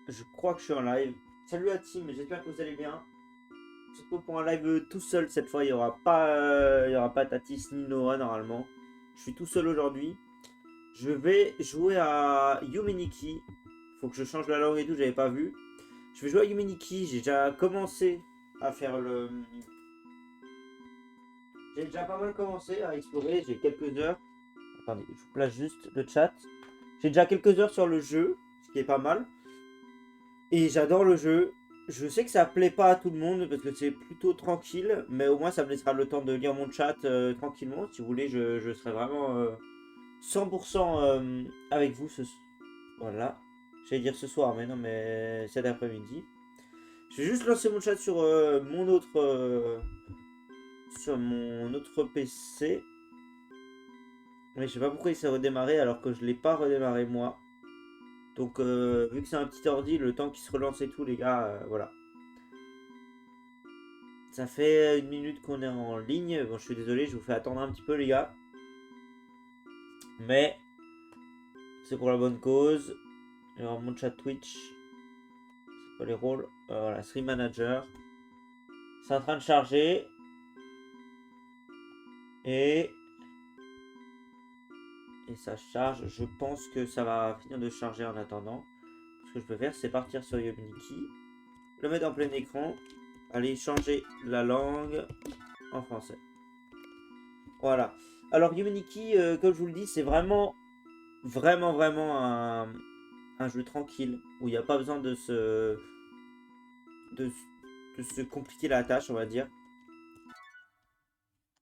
Je crois que je suis en live. Salut la team, j'espère que vous allez bien. On se retrouve pour un live tout seul cette fois. Il y aura pas Tatis ni Noah normalement. Je suis tout seul aujourd'hui. Je vais jouer à Yumeniki. Faut que je change la langue et tout, j'avais pas vu. Je vais jouer à Yumeniki. J'ai déjà commencé à faire le. J'ai déjà pas mal commencé à explorer. J'ai quelques heures. Attendez, je vous place juste le chat. J'ai déjà quelques heures sur le jeu, ce qui est pas mal. Et j'adore le jeu. Je sais que ça plaît pas à tout le monde parce que c'est plutôt tranquille, mais au moins ça me laissera le temps de lire mon chat tranquillement. Si vous voulez, je serai vraiment 100% avec vous voilà. J'allais dire ce soir, mais non, mais cet après-midi. Je vais juste lancer mon chat sur mon autre PC. Mais je sais pas pourquoi il s'est redémarré alors que je l'ai pas redémarré moi. Donc vu que c'est un petit ordi, le temps qu'il se relance et tout, les gars, voilà. Ça fait une minute qu'on est en ligne. Bon, je suis désolé, je vous fais attendre un petit peu, les gars. Mais c'est pour la bonne cause. Alors, mon chat Twitch. C'est pas les rôles. Voilà, Stream Manager. C'est en train de charger. Et. Et ça charge. Je pense que ça va finir de charger en attendant. Ce que je peux faire, c'est partir sur Yumeniki. Le mettre en plein écran. Aller changer la langue en français. Voilà. Alors, Yumeniki, comme je vous le dis, c'est vraiment un jeu tranquille où il n'y a pas besoin de, de se compliquer la tâche, on va dire.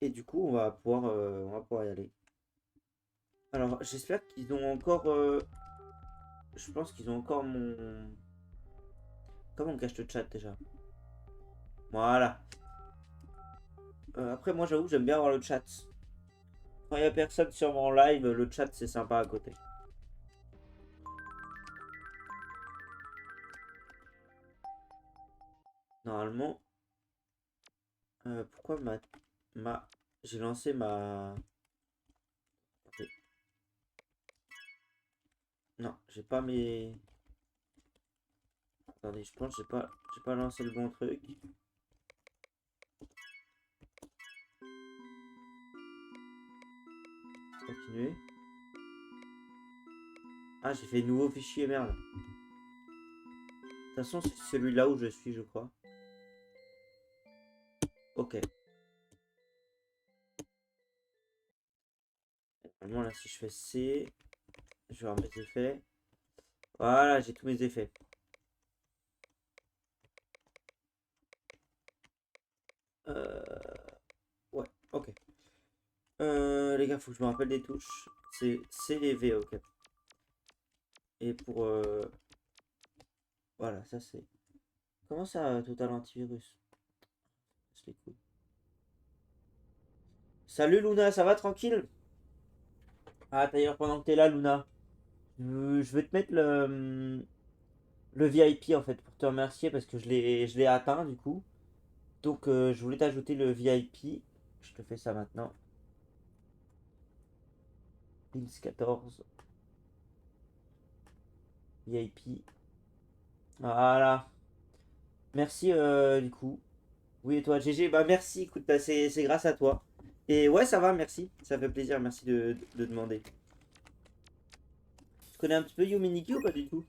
Et du coup, on va pouvoir y aller. Alors, j'espère qu'ils ont encore. Je pense qu'ils ont encore mon. Comment on cache le chat déjà? Voilà. Après, moi, j'avoue, j'aime bien avoir le chat. Quand il n'y a personne sur mon live, le chat, c'est sympa à côté. Normalement. Pourquoi j'ai lancé ma. Non, j'ai pas mes. Attendez, je pense que j'ai pas lancé le bon truc. Continuer. Ah, j'ai fait nouveau fichier, merde. De toute façon, c'est celui-là où je suis, je crois. Ok. Normalement, là, si je fais C, je vais avoir mes effets. Voilà, j'ai tous mes effets. Ouais, ok. Les gars, faut que je me rappelle des touches. C'est C et V, ok. Et pour... Voilà, ça c'est... Comment ça, Total Antivirus? C'est les couilles. Salut Luna, ça va tranquille? Ah, d'ailleurs, pendant que t'es là, Luna, je vais te mettre le VIP en fait pour te remercier parce que je l'ai atteint du coup. Donc, je voulais t'ajouter le VIP. Je te fais ça maintenant. Pins 14. VIP. Voilà. Merci du coup. Oui, et toi, GG, bah merci, écoute, bah, c'est grâce à toi. Et ouais, ça va, merci. Ça fait plaisir, merci de demander. Tu connais un petit peu Yuminiki ou pas du tout?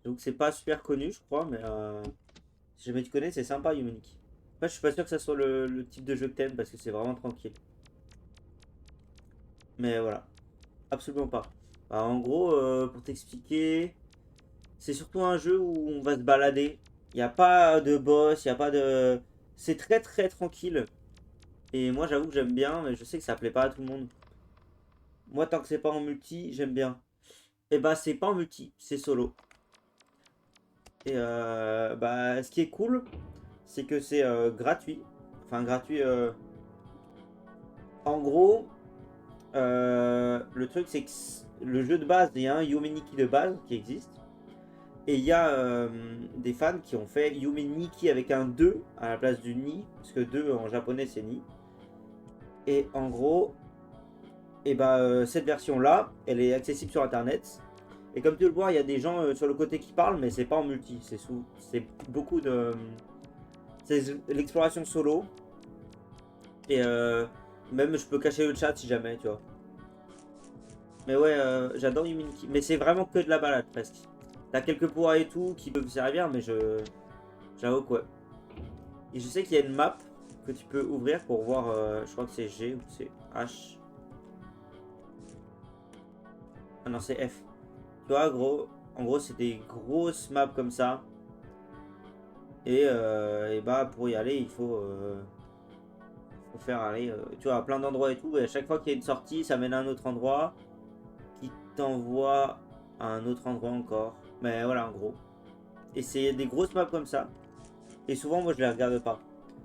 Donc c'est pas super connu, je crois, mais si jamais tu connais, c'est sympa Yuminiki. Après, je suis pas sûr que ça soit le type de jeu que t'aimes parce que c'est vraiment tranquille. Mais voilà, absolument pas. Bah, en gros, pour t'expliquer, c'est surtout un jeu où on va se balader. Il n'y a pas de boss, il n'y a pas de. C'est très très tranquille. Et moi, j'avoue que j'aime bien, mais je sais que ça plaît pas à tout le monde. Moi, tant que c'est pas en multi, j'aime bien. Et bah, c'est pas en multi, c'est solo. Et bah, ce qui est cool, c'est que c'est gratuit. Enfin, gratuit. En gros, le truc, c'est que le jeu de base, il y a un Yumeniki de base qui existe. Et il y a des fans qui ont fait Yumeniki avec un 2 à la place du Ni, parce que 2 en japonais c'est Ni. Et en gros, et bah, cette version-là, elle est accessible sur internet. Et comme tu le vois, il y a des gens sur le côté qui parlent, mais c'est pas en multi. C'est beaucoup de. C'est l'exploration solo. Et même je peux cacher le chat si jamais, tu vois. Mais ouais, j'adore Yuminiki. Mais c'est vraiment que de la balade presque. T'as quelques pouvoirs et tout qui peuvent servir, mais j'avoue quoi. Et je sais qu'il y a une map que tu peux ouvrir pour voir, je crois que c'est G ou c'est H. Ah non, c'est F. Tu vois, gros, en gros, c'est des grosses maps comme ça. Et bah, pour y aller, faut faire aller, tu vois, à plein d'endroits et tout. Et à chaque fois qu'il y a une sortie, ça mène à un autre endroit qui t'envoie à un autre endroit encore. Mais voilà, en gros. Et c'est des grosses maps comme ça. Et souvent, moi, je les regarde pas.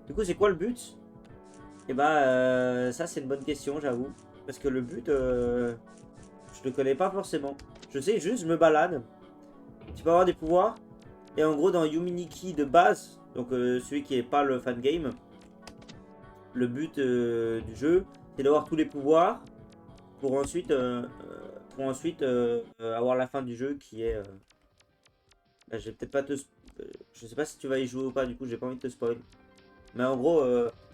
Du coup, c'est quoi le but? Et bah, ça, c'est une bonne question, j'avoue. Parce que le but, je le connais pas forcément. Je sais juste, je me balade. Tu peux avoir des pouvoirs. Et en gros, dans Yuminiki de base, donc celui qui est pas le fan game, le but du jeu, c'est d'avoir tous les pouvoirs pour ensuite, avoir la fin du jeu qui est. Là, je vais peut-être pas te. Je sais pas si tu vas y jouer ou pas, du coup, j'ai pas envie de te spoil. Mais en gros,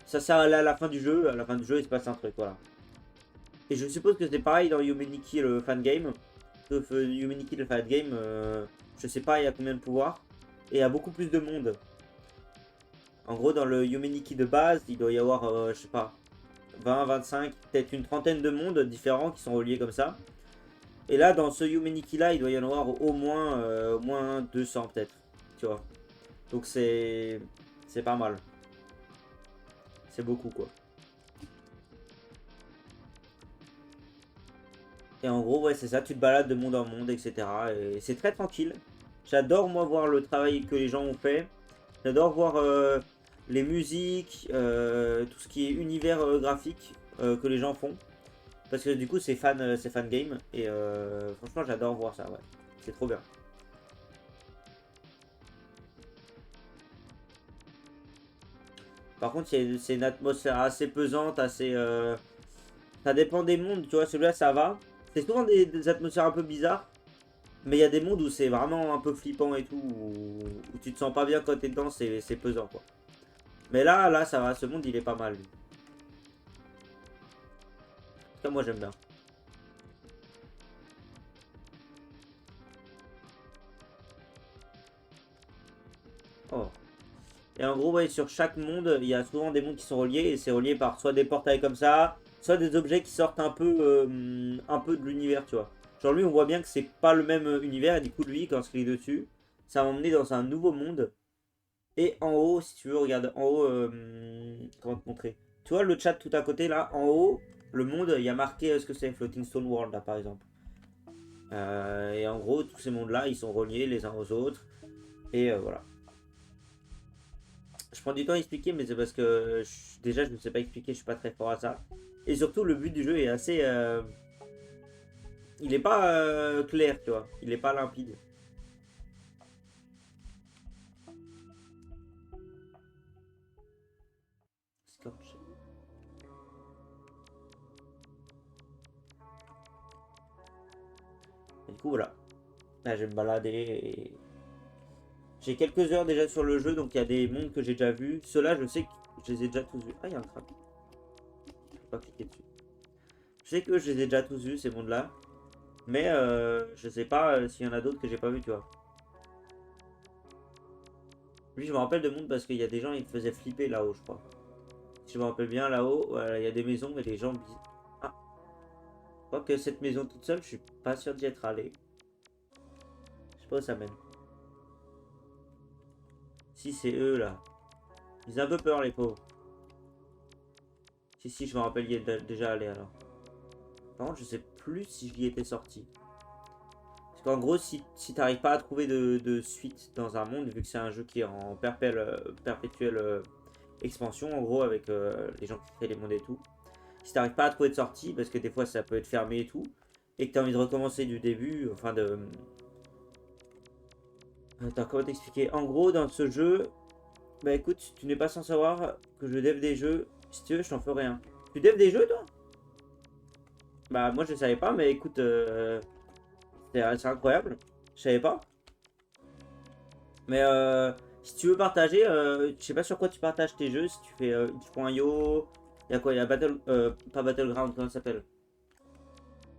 ça sert à aller à la fin du jeu. À la fin du jeu, il se passe un truc, voilà. Et je suppose que c'est pareil dans Yuminiki le fan game. Sauf Yuminiki le fan game, je sais pas il y a combien de pouvoirs. Et il y a beaucoup plus de monde. En gros, dans le Yuminiki de base, il doit y avoir, je sais pas, 20, 25, peut-être une trentaine de mondes différents qui sont reliés comme ça. Et là, dans ce Yuminiki là, il doit y en avoir au moins 200 peut-être. Tu vois. Donc c'est pas mal. C'est beaucoup quoi. Et en gros, ouais, c'est ça, tu te balades de monde en monde, etc. Et c'est très tranquille. J'adore, moi, voir le travail que les gens ont fait. J'adore voir les musiques, tout ce qui est univers graphique que les gens font. Parce que du coup, c'est fan game. Et franchement, j'adore voir ça, ouais. C'est trop bien. Par contre, c'est une atmosphère assez pesante, assez. Ça dépend des mondes, tu vois. Celui-là, ça va. C'est souvent des atmosphères un peu bizarres. Mais il y a des mondes où c'est vraiment un peu flippant et tout. Où tu te sens pas bien quand t'es dedans, c'est pesant, quoi. Mais là, ça va. Ce monde, il est pas mal, lui. En tout cas, moi, j'aime bien. Oh. Et en gros, ouais, sur chaque monde, il y a souvent des mondes qui sont reliés. Et c'est relié par soit des portails comme ça, soit des objets qui sortent un peu de l'univers, tu vois. Genre lui, on voit bien que c'est pas le même univers. Et du coup, lui, quand je clique dessus, ça va m'emmener dans un nouveau monde. Et en haut, si tu veux, regarde, en haut, comment te montrer? Tu vois le chat tout à côté, là, en haut, le monde, il y a marqué ce que c'est Floating Stone World, là, par exemple. Et en gros, tous ces mondes-là, ils sont reliés les uns aux autres. Et voilà. Je prends du temps à expliquer, mais c'est parce que déjà je ne sais pas expliquer, je suis pas très fort à ça. Et surtout, le but du jeu est assez. Il est pas clair, tu vois. Il est pas limpide. Scorch. Et du coup, voilà. Là, je vais me balader. J'ai quelques heures déjà sur le jeu, donc il y a des mondes que j'ai déjà vus. Ceux-là, je sais que je les ai déjà tous vus. Ah, il y a un trap. Je peux pas cliquer dessus. Je sais que je les ai déjà tous vus, ces mondes-là. Mais je sais pas s'il y en a d'autres que j'ai pas vus, tu vois. Lui, je me rappelle de monde parce qu'il y a des gens, ils me faisaient flipper là-haut, je crois. Si je me rappelle bien, là-haut, voilà, il y a des maisons, mais des gens. Ah, je crois que cette maison toute seule, je suis pas sûr d'y être allé. Je sais pas où ça mène. Si, c'est eux là. Ils ont un peu peur, les pauvres. Si, je me rappelle y être déjà allé alors. Par contre, je sais plus si j'y étais sorti. Parce qu'en gros, si t'arrives pas à trouver de suite dans un monde, vu que c'est un jeu qui est en perpétuelle expansion, en gros, avec les gens qui créent les mondes et tout. Si t'arrives pas à trouver de sortie, parce que des fois ça peut être fermé et tout, et que t'as envie de recommencer du début, enfin de. Attends, comment t'expliquer? En gros, dans ce jeu, bah écoute, tu n'es pas sans savoir que je dev des jeux. Si tu veux, je t'en ferai un. Tu dev des jeux, toi? Bah, moi je savais pas, mais écoute, C'est incroyable. Je savais pas. Mais si tu veux partager, je sais pas sur quoi tu partages tes jeux. Si tu fais itch.io, il y a quoi? Il y a Battle, pas Battleground, comment ça s'appelle?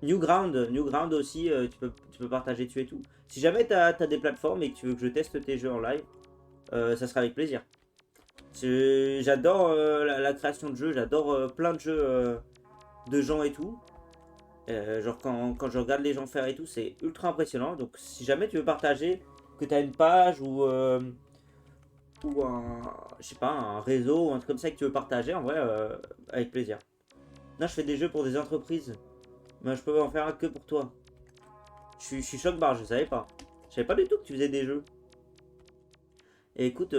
Newground aussi, tu peux partager dessus et tout. Si jamais tu as des plateformes et que tu veux que je teste tes jeux en live, ça sera avec plaisir. J'adore la création de jeux, j'adore plein de jeux de gens et tout. Genre quand je regarde les gens faire et tout, c'est ultra impressionnant. Donc si jamais tu veux partager, que tu as une page ou un, je sais pas, un réseau ou un truc comme ça que tu veux partager, en vrai, avec plaisir. Non, je fais des jeux pour des entreprises, mais je peux en faire un que pour toi. Je suis choc barre, je savais pas. Je savais pas du tout que tu faisais des jeux. Et écoute,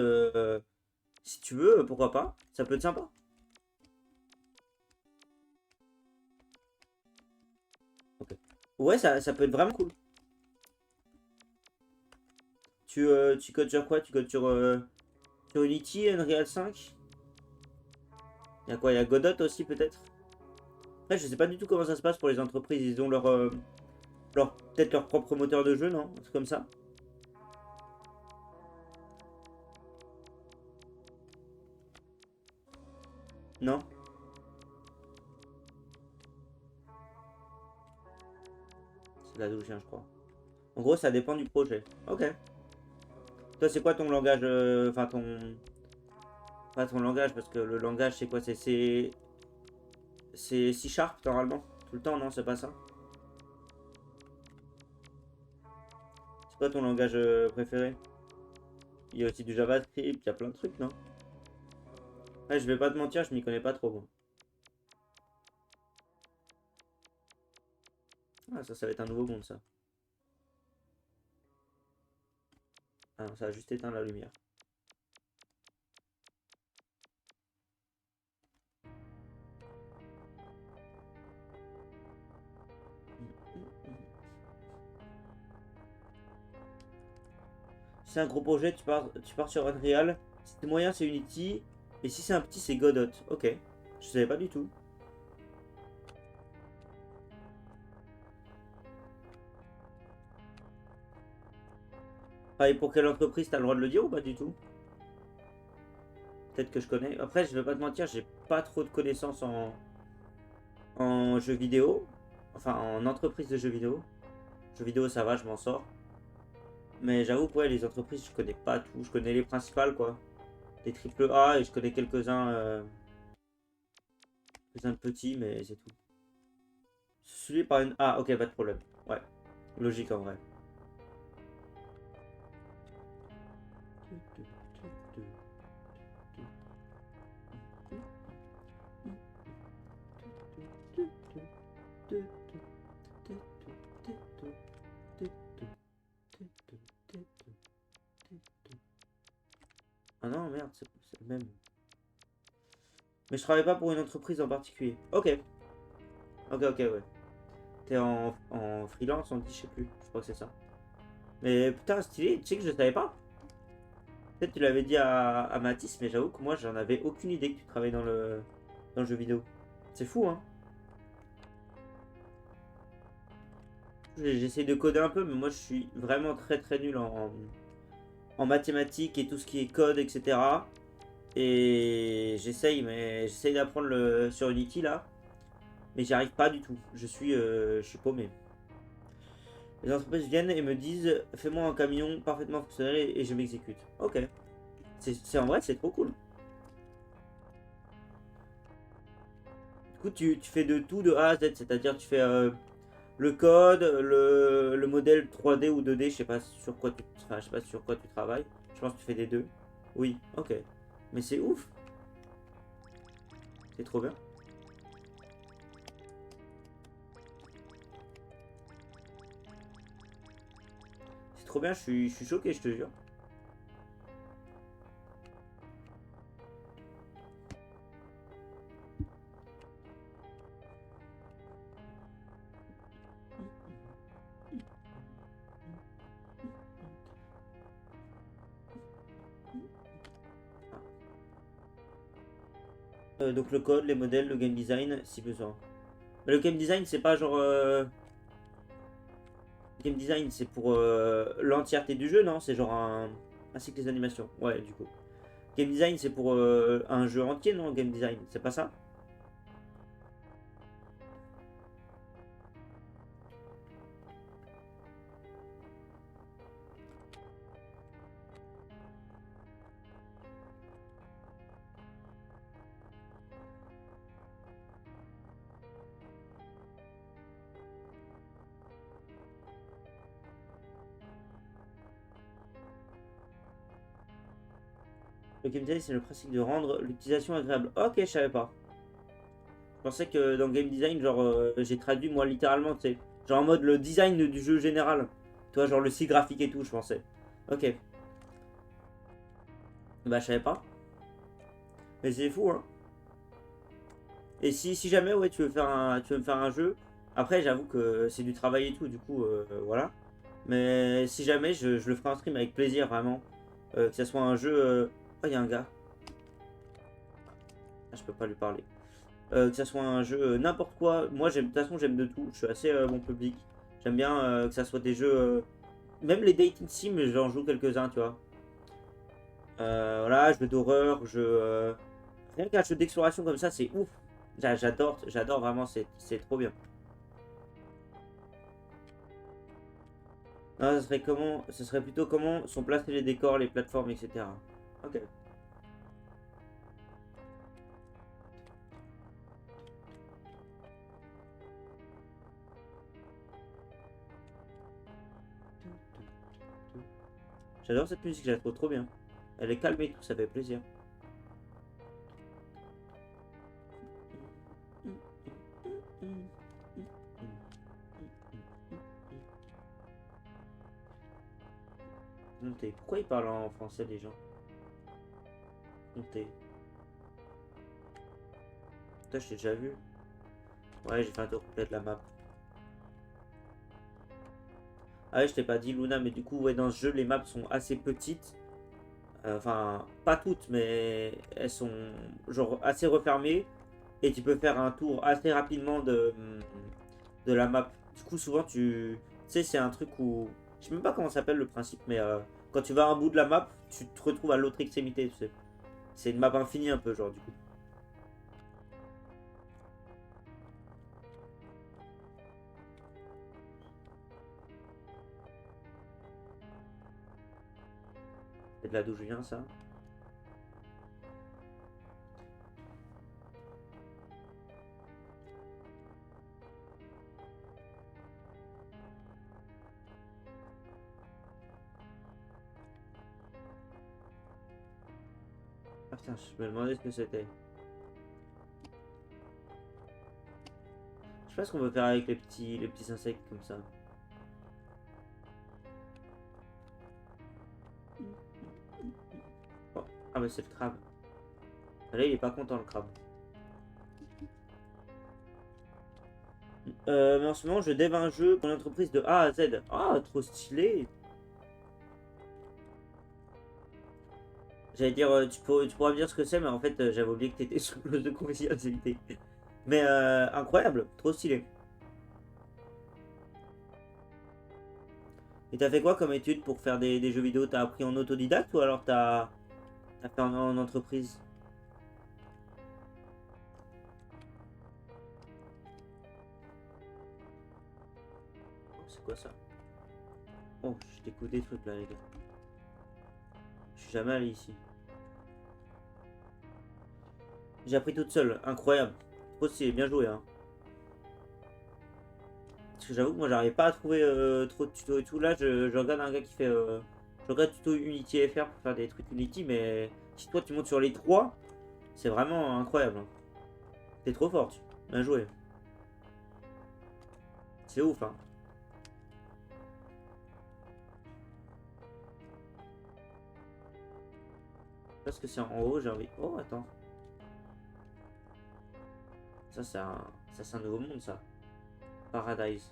si tu veux, pourquoi pas, ça peut être sympa. Ok. Ouais, ça peut être vraiment cool. Tu codes sur quoi? Tu codes sur Unity, Unreal 5? Il y a quoi? Il y a Godot aussi peut-être? Après, je sais pas du tout comment ça se passe pour les entreprises. Ils ont peut-être leur propre moteur de jeu, non? Un truc comme ça? Non? C'est la douche, je crois. En gros, ça dépend du projet. Ok. Toi, c'est quoi ton langage? Enfin, pas ton langage, parce que le langage, c'est quoi? C'est C Sharp, normalement? Tout le temps, non? C'est pas ça? C'est quoi ton langage préféré? Il y a aussi du JavaScript, il y a plein de trucs, non? Ouais, je vais pas te mentir, je m'y connais pas trop, moi. Ah, ça va être un nouveau monde, ça. Ah non, ça a juste éteint la lumière. Si c'est un gros projet, tu pars sur Unreal. Si c'est moyen, c'est Unity. Et si c'est un petit, c'est Godot. Ok. Je savais pas du tout. Ah, et pour quelle entreprise, t'as le droit de le dire ou pas du tout? Peut-être que je connais. Après, je vais pas te mentir, j'ai pas trop de connaissances en jeux vidéo. Enfin, en entreprise de jeux vidéo. Jeux vidéo, ça va, je m'en sors. Mais j'avoue que ouais, les entreprises, je connais pas tout. Je connais les principales, quoi. Les triple A et je connais quelques-uns de petits, mais c'est tout. Celui par une... Ah, ok, pas de problème. Ouais, logique en vrai. Ah non, merde, c'est le même. Mais je travaille pas pour une entreprise en particulier. Ok, ok, ouais. T'es en freelance, on dit, je sais plus. Je crois que c'est ça. Mais putain, stylé, tu sais que je savais pas. Peut-être tu l'avais dit à Mathis, mais j'avoue que moi, j'en avais aucune idée que tu travaillais dans le jeu vidéo. C'est fou, hein. J'essaie de coder un peu, mais moi, je suis vraiment très très nul en mathématiques et tout ce qui est code, etc. Et j'essaye d'apprendre sur Unity là, mais j'y arrive pas du tout. Je suis paumé. Les entreprises viennent et me disent fais-moi un camion parfaitement fonctionnel et je m'exécute. Ok. C'est en vrai, c'est trop cool. Du coup, tu fais de tout de A à Z, c'est-à-dire tu fais le code, le modèle 3D ou 2D, je sais pas sur quoi enfin, je sais pas sur quoi tu travailles. Je pense que tu fais des deux. Oui, ok. Mais c'est ouf, c'est trop bien. C'est trop bien, je suis choqué, je te jure. Donc le code, les modèles, le game design, si besoin. Mais le game design, c'est pas genre. game design, c'est pour l'entièreté du jeu, non? C'est genre ainsi que les animations. Ouais, du coup. Game design, c'est pour un jeu entier, non? Game design, c'est pas ça? Le game design, c'est le principe de rendre l'utilisation agréable. Ok, je savais pas. Je pensais que dans game design, genre, j'ai traduit moi littéralement, tu sais. Genre en mode le design du jeu général. Tu vois, genre le style graphique et tout, je pensais. Ok. Bah, je savais pas. Mais c'est fou, hein. Et si jamais, ouais, tu veux me faire un jeu. Après, j'avoue que c'est du travail et tout, du coup, voilà. Mais si jamais, je le ferai en stream avec plaisir, vraiment. Que ce soit un jeu. Oh, il y a un gars. Ah, je peux pas lui parler. Que ça soit un jeu n'importe quoi. Moi, de toute façon, j'aime de tout. Je suis assez bon public. J'aime bien que ça soit des jeux. Même les dating sim, j'en joue quelques-uns, tu vois. Voilà, jeux d'horreur, rien qu'un jeu d'exploration comme ça, c'est ouf. J'adore vraiment, c'est trop bien. Ah, ça serait comment. Ce serait plutôt comment sont placés les décors, les plateformes, etc. Ok. J'adore cette musique, je la trouve trop bien. Elle est calme et tout, ça fait plaisir. Monter. Pourquoi ils parlent en français les gens? Monter. Toi, je t'ai déjà vu. Ouais, j'ai fait un tour complet de la map. Ah ouais, je t'ai pas dit Luna, mais du coup, ouais, dans ce jeu, les maps sont assez petites. Enfin, pas toutes, mais elles sont genre assez refermées. Et tu peux faire un tour assez rapidement de la map. Du coup, souvent, tu sais, c'est un truc où. Je sais même pas comment ça s'appelle le principe, mais quand tu vas à un bout de la map, tu te retrouves à l'autre extrémité, tu sais. C'est une map infinie un peu, genre, du coup. C'est de là d'où je viens, ça. Ah putain, je me demandais ce que c'était. Je sais pas ce qu'on peut faire avec les petits insectes comme ça. Oh. Ah bah c'est le crabe. Là il est pas content le crabe. Mais en ce moment je dev un jeu pour une entreprise de A à Z. Ah trop stylé. J'allais dire tu pourras me dire ce que c'est mais en fait j'avais oublié que t'étais sur le jeu de confidentialité. Mais incroyable, trop stylé. Et t'as fait quoi comme étude pour faire des jeux vidéo? T'as appris en autodidacte ou alors t'as fait en entreprise? Oh, c'est quoi ça? Oh, je découvre des trucs là les gars. Je suis jamais allé ici. J'ai appris toute seule, incroyable. Trop stylé, bien joué hein. Parce que j'avoue que moi j'arrive pas à trouver trop de tutos et tout. Là je regarde un gars qui fait. Je regarde tuto Unity FR pour faire des trucs Unity, mais si toi tu montes sur les trois, c'est vraiment incroyable, hein. T'es trop fort, bien joué. C'est ouf hein. Parce que c'est en haut, j'ai envie. Oh attends. Ça c'est un nouveau monde ça. Paradise.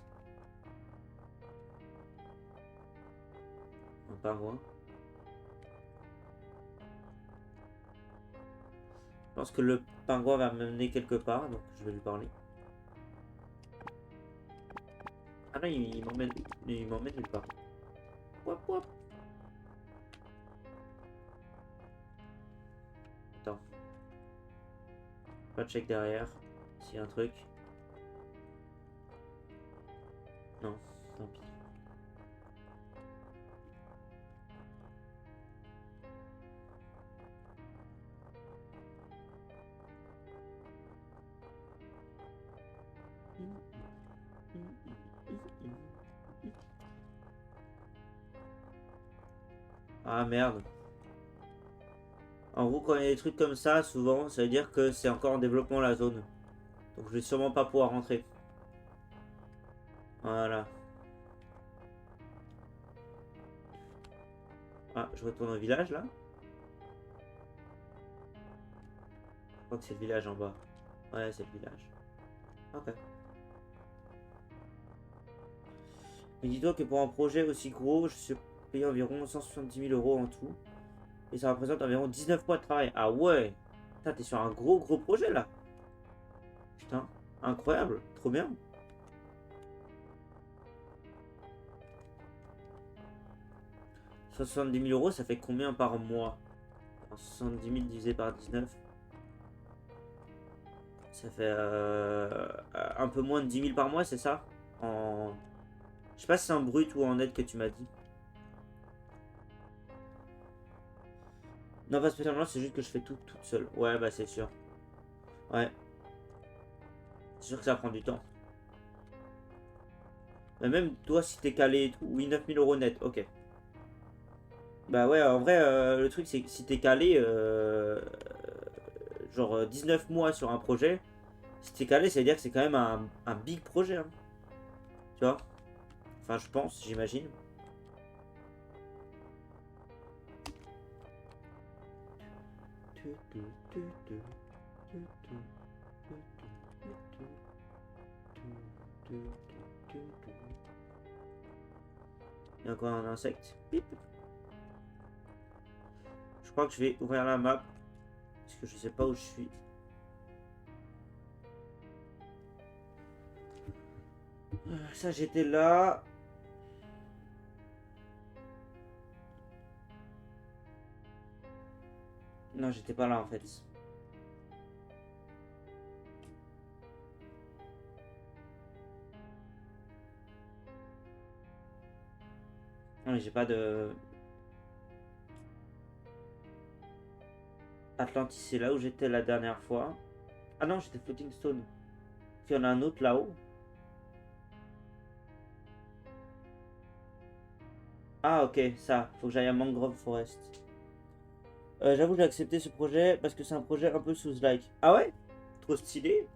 Un pingouin. Je pense que le pingouin va me mener quelque part, donc je vais lui parler. Ah là, il m'emmène nulle part. Wop, wop. Attends. Pas de check derrière. S'il y a un truc. Non, tant pis. Ah merde. En gros, quand il y a des trucs comme ça, souvent, ça veut dire que c'est encore en développement la zone. Donc je vais sûrement pas pouvoir rentrer. Voilà. Ah, je retourne au village là. Je crois que c'est le village en bas. Ouais, c'est le village. Ok. Mais dis-toi que pour un projet aussi gros, je suis payé environ 170 000 euros en tout. Et ça représente environ 19 mois de travail. Ah ouais. Putain, t'es sur un gros projet là. Putain, incroyable. Trop bien. 170 000 euros, ça fait combien par mois? 70 000 divisé par 19. Ça fait un peu moins de 10 000 par mois, c'est ça? En... Je sais pas si c'est en brut ou en net que tu m'as dit. Non, pas spécialement, c'est juste que je fais tout toute seule. Ouais, bah c'est sûr. Ouais. C'est sûr que ça prend du temps. Mais même toi, si t'es calé et tout, oui, 9 000 euros net, ok. Bah ouais, en vrai, le truc, c'est que si t'es calé, genre 19 mois sur un projet, si t'es calé, ça veut dire que c'est quand même un big projet, hein. Tu vois? Enfin, je pense, j'imagine. Il y a encore un insecte. Bip. Je crois que je vais ouvrir la map. Parce que je sais pas où je suis. Ça, j'étais là. Non, j'étais pas là en fait. Non, mais j'ai pas de... Atlantis, c'est là où j'étais la dernière fois. Ah non, j'étais Floating Stone. Il y en a un autre là-haut. Ah ok, ça. Faut que j'aille à Mangrove Forest. J'avoue, j'ai accepté ce projet parce que c'est un projet un peu sous-like. Ah ouais? Trop stylé.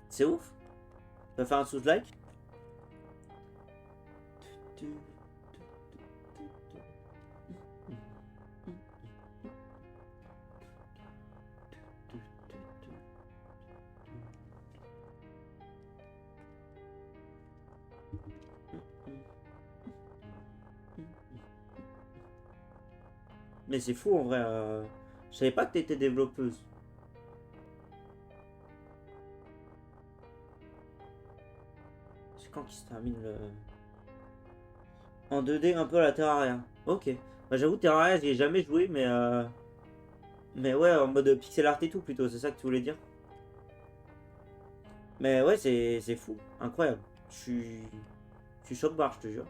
C'est ouf. Tu vas faire un sous-like? Mais c'est fou en vrai. Je savais pas que t'étais développeuse. C'est quand qu'il se termine le... En 2D un peu à la Terraria. Ok. Bah, j'avoue, Terraria, j'y ai jamais joué, mais... Mais ouais, en mode pixel art et tout plutôt, c'est ça que tu voulais dire? Mais ouais, c'est fou. Incroyable. Je suis choc barre, je te jure.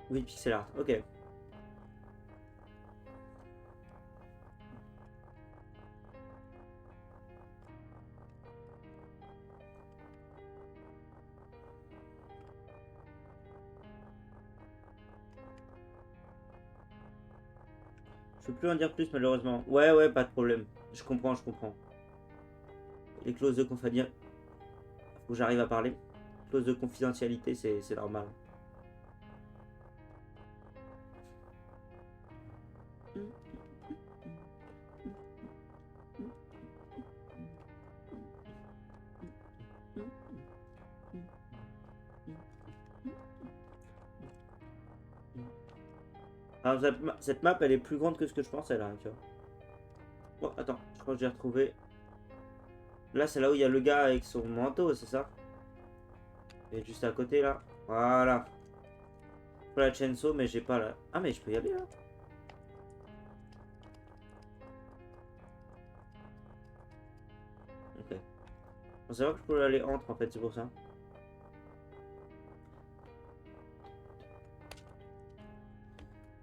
Oui, pixel art. Ok. Je peux plus en dire plus malheureusement. Ouais, ouais, pas de problème. Je comprends, je comprends. Les clauses de confidentialité. Faut que j'arrive à parler. Clause de confidentialité, c'est normal. Alors, cette map, elle est plus grande que ce que je pensais là, tu vois. Bon, attends. crois que j'ai retrouvé. Là, c'est là où il y a le gars avec son manteau, c'est ça? Et juste à côté, là. Voilà. Faut la chainsaw, mais j'ai pas la... Ah, mais je peux y aller, là. Ok. Faut savoir que je peux aller entre, en fait, c'est pour ça.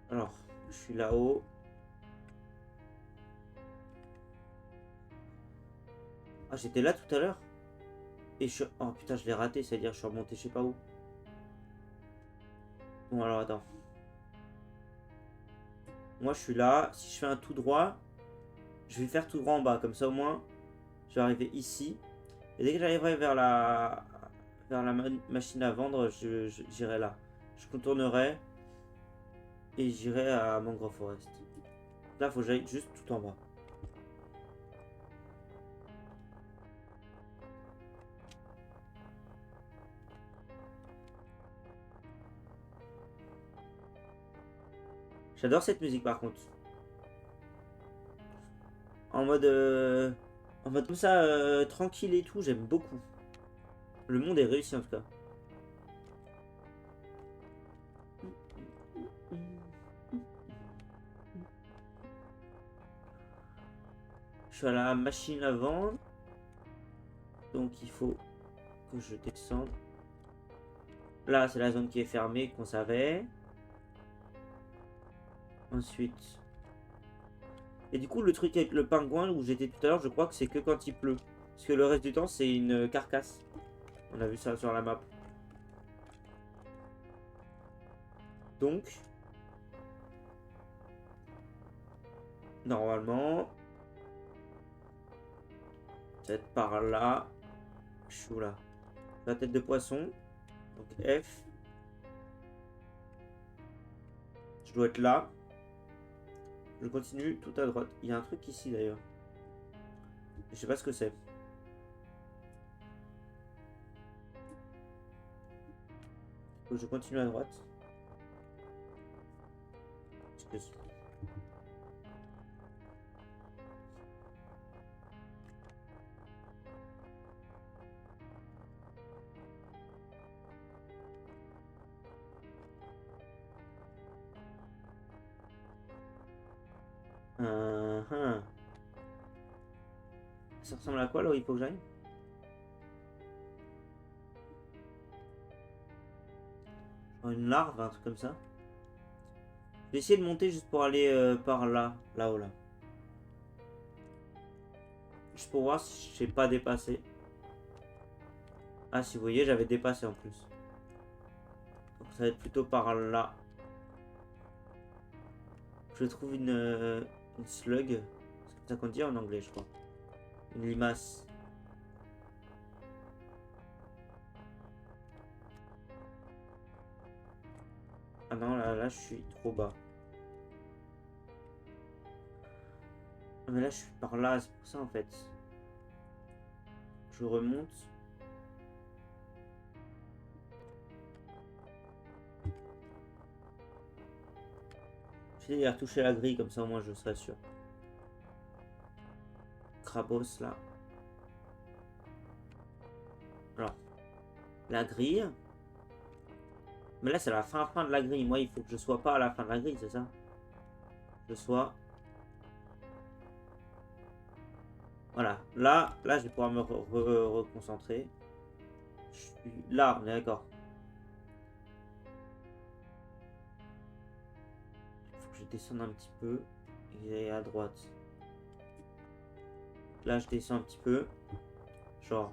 Alors, je suis là-haut. Ah, j'étais là tout à l'heure. Et je suis... Oh putain, je l'ai raté, c'est-à-dire je suis remonté je sais pas où. Bon, alors attends. Moi, je suis là. Si je fais un tout droit, je vais faire tout droit en bas. Comme ça, au moins, je vais arriver ici. Et dès que j'arriverai vers la machine à vendre, j'irai là. Je contournerai et j'irai à Mangrove Forest. Là, faut que j'aille juste tout en bas. J'adore cette musique par contre. En mode, en mode comme ça, tranquille et tout, j'aime beaucoup. Le monde est réussi en tout cas. Je suis à la machine à vendre. Donc il faut que je descende. Là, c'est la zone qui est fermée, qu'on savait. Ensuite. Et du coup, le truc avec le pingouin où j'étais tout à l'heure, je crois que c'est que quand il pleut. Parce que le reste du temps, c'est une carcasse. On a vu ça sur la map. Donc, normalement, ça va être par là. Je suis où là? La tête de poisson. Donc F. Je dois être là. Je continue tout à droite. Il y a un truc ici d'ailleurs. Je sais pas ce que c'est. Faut que je continue à droite. Excuse. Ça ressemble à quoi là où il faut que j'aille? Une larve, un truc comme ça. Je vais essayer de monter juste pour aller par là, là-haut là. Juste pour voir si je n'ai pas dépassé. Ah si vous voyez, j'avais dépassé en plus. Donc ça va être plutôt par là. Je trouve une slug. C'est comme ça qu'on dit en anglais je crois. Une limace. Ah non, là je suis trop bas. Ah, mais là je suis par là, c'est pour ça en fait. Je remonte. Je vais retoucher la grille comme ça au moins je serai sûr. Crabos là. Alors, la grille. Mais là c'est la fin de la grille. Moi il faut que je sois pas à la fin de la grille, c'est ça? Je sois. Voilà, là je vais pouvoir me reconcentrer. Je suis là, on est d'accord. Il faut que je descende un petit peu et à droite. Là je descends un petit peu. Genre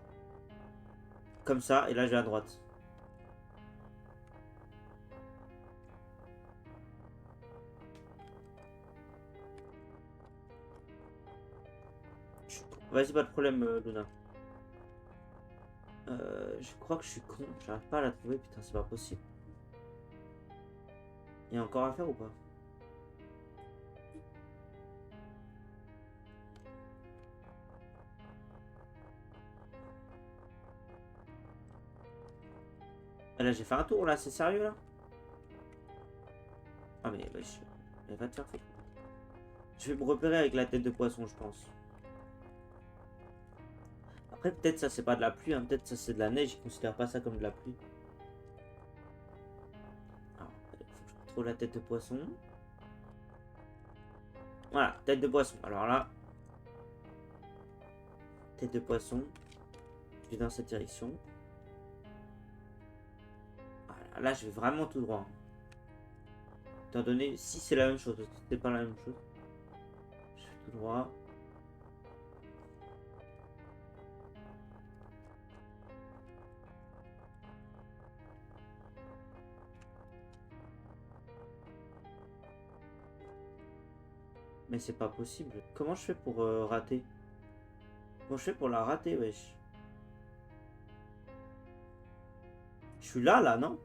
comme ça, et là je vais à droite. Vas-y, pas de problème, Luna. Je crois que je suis con, j'arrive pas à la trouver, putain, c'est pas possible. Il y a encore à faire ou pas? Ah, là j'ai fait un tour là, c'est sérieux là? Ah mais wesh, elle va te faire foutre. Je vais me repérer avec la tête de poisson je pense. Après, peut-être ça c'est pas de la pluie, hein. Peut-être ça c'est de la neige, ils considèrent pas ça comme de la pluie. Alors, faut que je retrouve la tête de poisson. Voilà, tête de poisson. Alors là, tête de poisson. Je vais dans cette direction. Voilà, là je vais vraiment tout droit. Étant donné, si c'est la même chose, si c'est pas la même chose, je fais tout droit. Mais c'est pas possible. Comment je fais pour rater? Comment je fais pour la rater, wesh? Je suis là, non?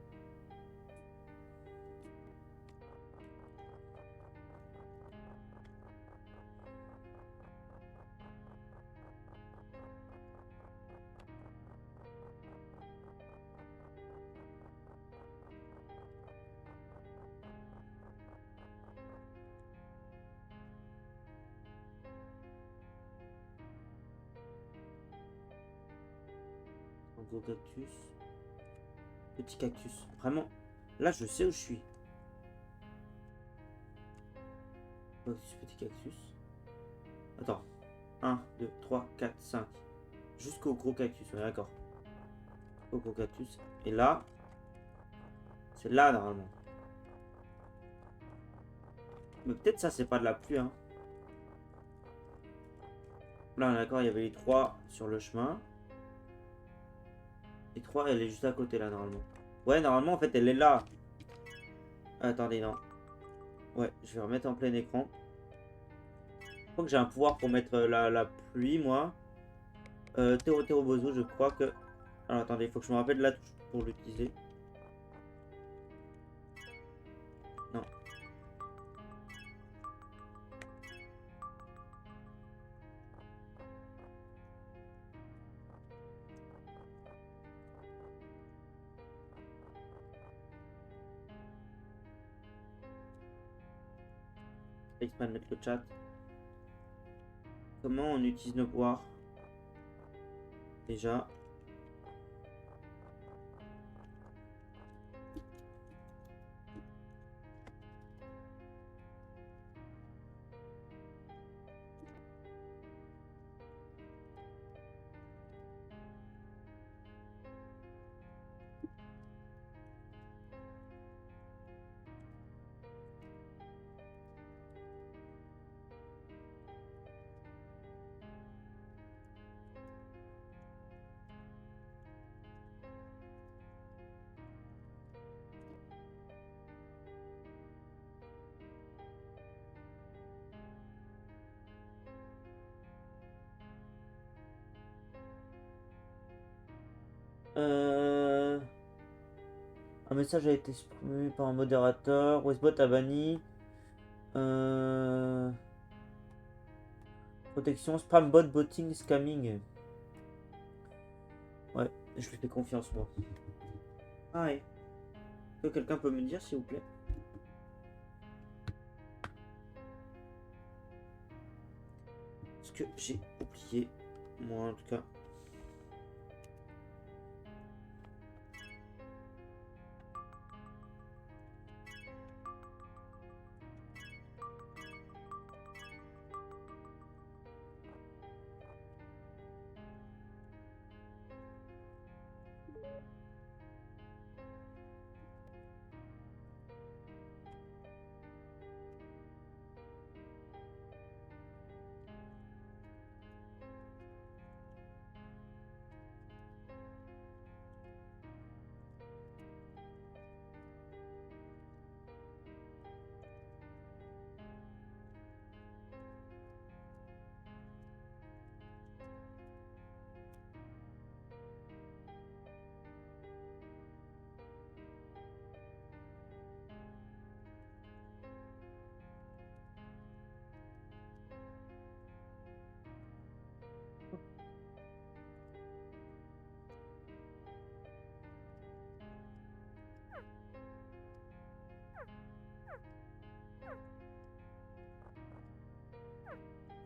Un gros cactus. Petit cactus. Vraiment. Là, je sais où je suis. Petit cactus. Attends. 1, 2, 3, 4, 5. Jusqu'au gros cactus. Ouais, d'accord. Au gros cactus. Et là. C'est là, normalement. Mais peut-être ça, c'est pas de la pluie, hein. Là, d'accord, il y avait les 3 sur le chemin. Et 3, elle est juste à côté, là, normalement. Ouais, normalement, en fait, elle est là. Attendez, non. Ouais, je vais remettre en plein écran. Je crois que j'ai un pouvoir pour mettre la pluie, moi. Théo Bozo, je crois que... Alors, attendez, il faut que je me rappelle la touche pour l'utiliser. Non. Exprès de mettre le chat. Comment on utilise nos pouvoirs? Déjà. Un message a été exprimé par un modérateur. Westbot a banni. Protection, spam bot, botting, scamming. Ouais, je lui fais confiance, moi. Ah ouais. Que quelqu'un peut me dire, s'il vous plaît? Parce que j'ai oublié, moi en tout cas.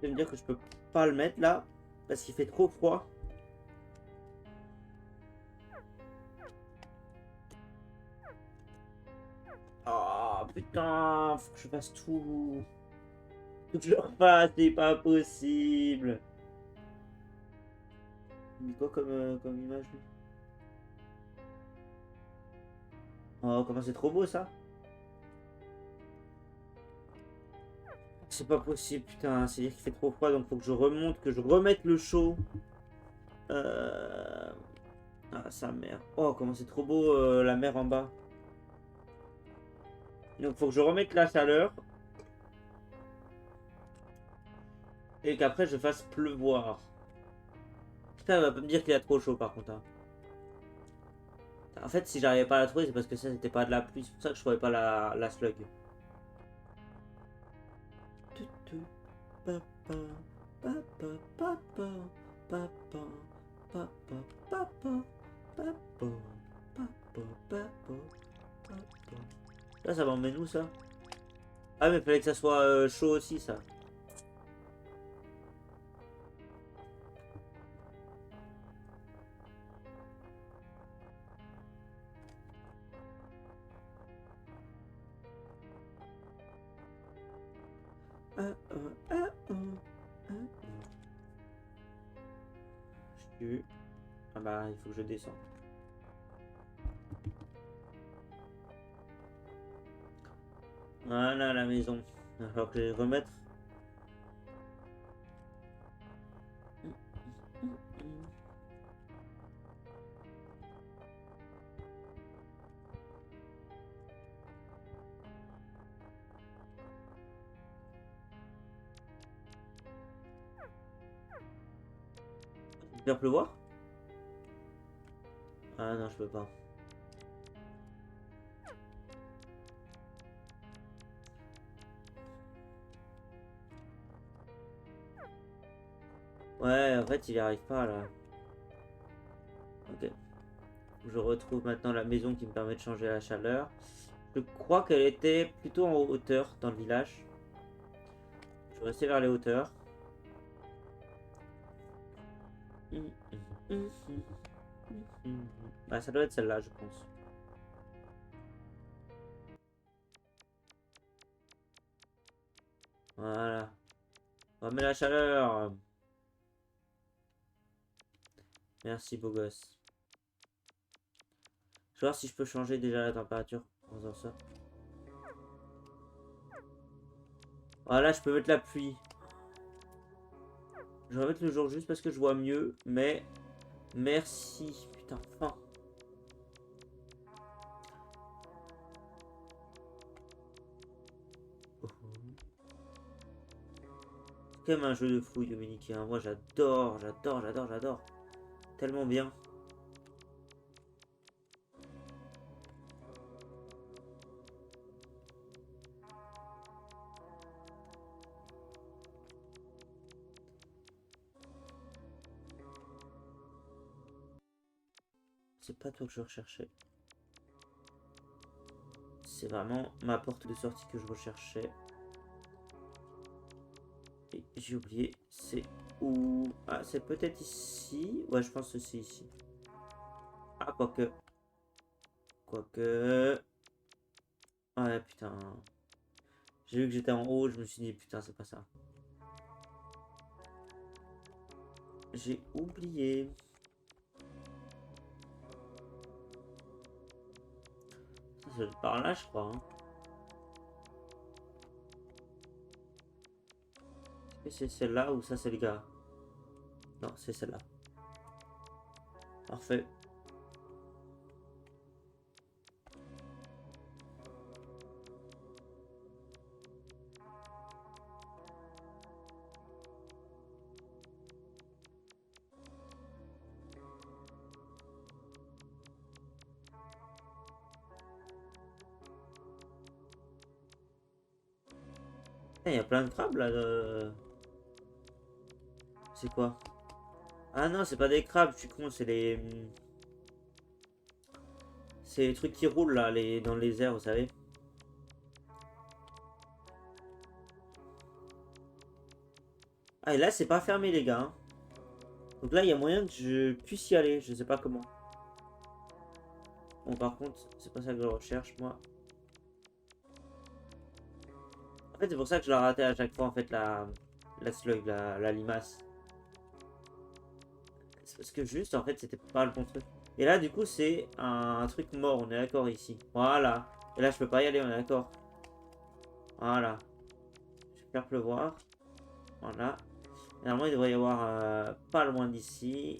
Je vais me dire que je peux pas le mettre là, parce qu'il fait trop froid. Oh putain, faut que je fasse tout. Faut que je le refasse, c'est pas possible. Mais quoi comme image lui? Oh, comment c'est trop beau ça. C'est pas possible, putain, c'est-à-dire qu'il fait trop froid, donc faut que je remonte, que je remette le chaud. Euh... Ah, sa mère. Oh, comment c'est trop beau la mer en bas. Donc faut que je remette la chaleur. Et qu'après je fasse pleuvoir. Putain, elle va pas me dire qu'il a trop chaud par contre. Hein. En fait, si j'arrivais pas à la trouver, c'est parce que ça c'était pas de la pluie. C'est pour ça que je trouvais pas la slug. Ça m'emmène où ça? Ah, mais fallait que ça soit chaud aussi, ça. Ah bah, il faut que je descende. Voilà la maison. Alors que je vais remettre. Faire pleuvoir? Ah non, je peux pas. Ouais, en fait, il y arrive pas là. Ok. Je retrouve maintenant la maison qui me permet de changer la chaleur. Je crois qu'elle était plutôt en hauteur dans le village. Je vais rester vers les hauteurs. Bah, ça doit être celle-là, je pense. Voilà. Remets la chaleur. Merci, beau gosse. Je vais voir si je peux changer déjà la température en faisant ça. Voilà, je peux mettre la pluie. Je vais mettre le jour juste parce que je vois mieux, mais merci. Putain, fin. C'est quand même un jeu de fouille, Dominique. Hein. Moi, j'adore, j'adore, j'adore, j'adore. Tellement bien. C'est pas toi que je recherchais. C'est vraiment ma porte de sortie que je recherchais. Et j'ai oublié, c'est où? Ah, c'est peut-être ici. Ouais, je pense que c'est ici. Ah, quoique. Quoique. Ouais, putain. J'ai vu que j'étais en haut, je me suis dit, putain, c'est pas ça. J'ai oublié. C'est par là, je crois. Hein. Est-ce que c'est celle-là ou ça, c'est le gars? Non, c'est celle-là. Parfait. Il y a plein de crabes là. C'est quoi? Ah non, c'est pas des crabes, je suis con, c'est les. C'est les trucs qui roulent là, dans les airs, vous savez. Ah, et là, c'est pas fermé, les gars. Hein. Donc là, il y a moyen que je puisse y aller, je sais pas comment. Bon, par contre, c'est pas ça que je recherche, moi. En fait, c'est pour ça que je la ratais à chaque fois, en fait, la slug, la limace. C'est parce que juste, en fait, c'était pas le bon truc. Et là, du coup, c'est un truc mort, on est d'accord ici. Voilà. Et là, je peux pas y aller, on est d'accord. Voilà. Je vais faire pleuvoir. Voilà. Et normalement, il devrait y avoir pas loin d'ici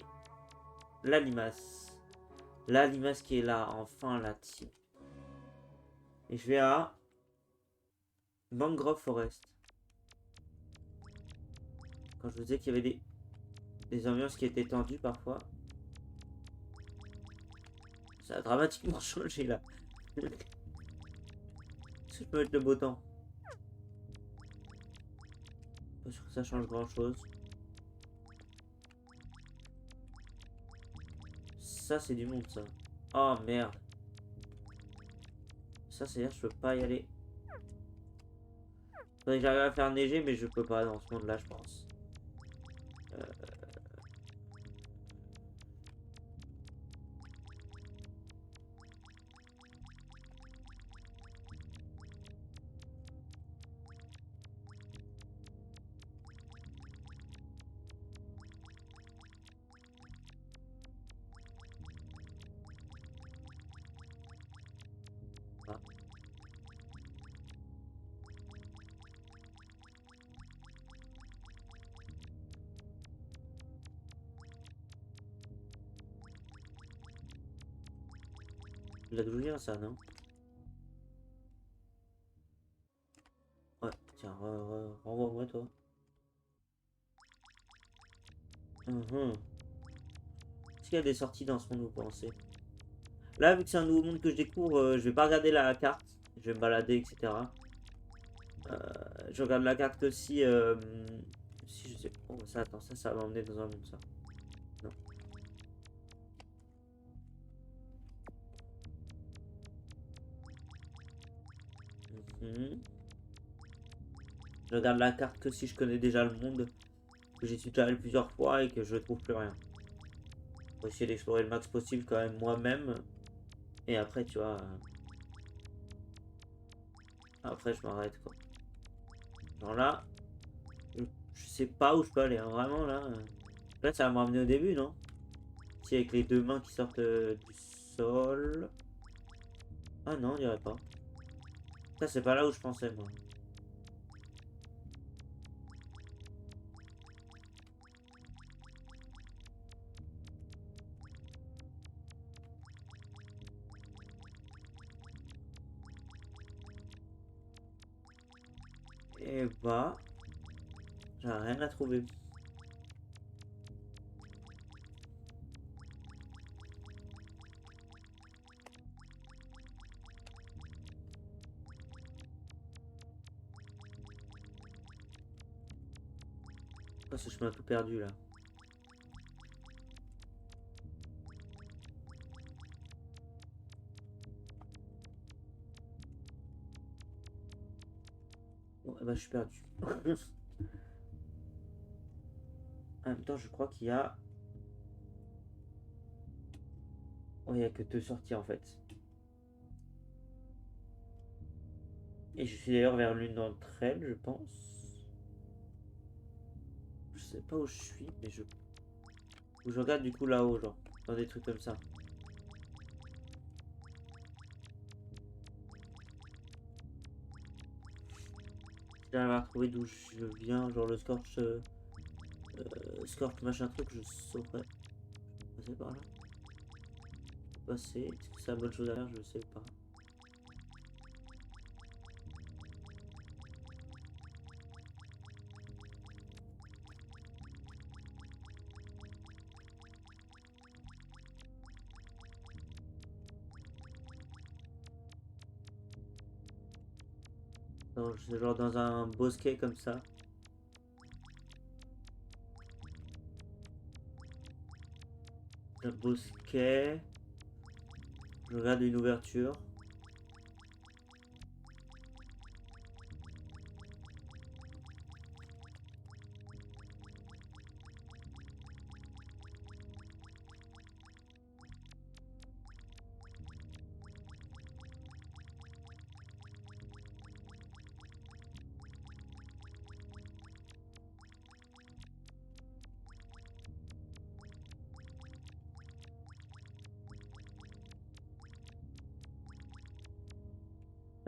la limace. La limace qui est là, enfin là-dessus. Et je vais à Mangrove Forest. Quand je vous disais qu'il y avait des ambiances qui étaient tendues parfois. Ça a dramatiquement changé là. Est-ce que je peux mettre le beau temps? Pas sûr que ça change grand chose. Ça c'est du monde ça. Oh merde. Ça c'est à dire que je peux pas y aller. Faudrait que j'arrive à faire neiger mais je peux pas dans ce monde là je pense. Ah. Il a d'où vient ça non? Ouais, tiens, renvoie-moi toi. Est-ce qu'il y a des sorties dans ce monde, vous pensez? Là, vu que c'est un nouveau monde que je découvre, je vais pas regarder la carte. Je vais me balader, etc. Je regarde la carte aussi. Si je sais. Oh, ça, attends, ça va m'emmener dans un monde, ça. Non. Mhm. Je regarde la carte que si je connais déjà le monde, que j'ai su allé plusieurs fois et que je trouve plus rien. Faut essayer d'explorer le max possible quand même moi-même. Et après, tu vois. Après, je m'arrête quoi. Genre là, je sais pas où je peux aller, hein, vraiment là. Là, ça va m'emmener au début, non? Si, avec les deux mains qui sortent du sol. Ah non, on dirait pas. Ça, c'est pas là où je pensais, moi. Et bah, j'ai rien à trouver. Oh, ce chemin tout perdu là. Bon, bah, je suis perdu. En même temps, je crois qu'il y a. Oh, il n'y a que deux sorties en fait. Et je suis d'ailleurs vers l'une d'entre elles, je pense. Je sais pas où je suis, mais je. Où je regarde du coup là-haut, genre. Dans des trucs comme ça. J'arrive à retrouver d'où je viens, genre le Scorch. Scorch machin truc, je saurais. Passer par là. Passer. Est-ce que c'est la bonne chose à faire? Je sais pas. Non, c'est genre dans un bosquet comme ça. Un bosquet. Je regarde une ouverture.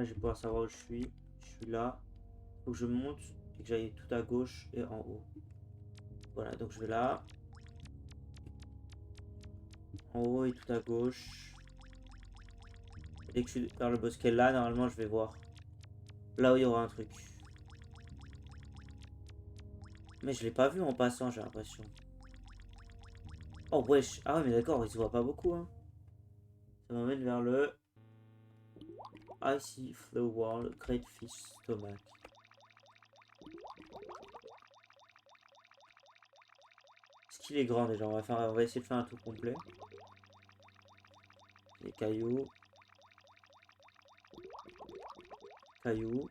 Là, je vais pouvoir savoir où je suis. Je suis là. Faut que je monte et que j'aille tout à gauche et en haut. Voilà, donc je vais là. En haut et tout à gauche. Et dès que je suis vers le bosquet là, normalement, je vais voir. Là où il y aura un truc. Mais je l'ai pas vu en passant, j'ai l'impression. Oh wesh. Ah ouais, mais d'accord, il se voit pas beaucoup, hein. Ça m'amène vers le Icy Flow World Great Fish Stomach. Est-ce qu'il est grand déjà? On va essayer de faire un tour complet. Les cailloux. Cailloux.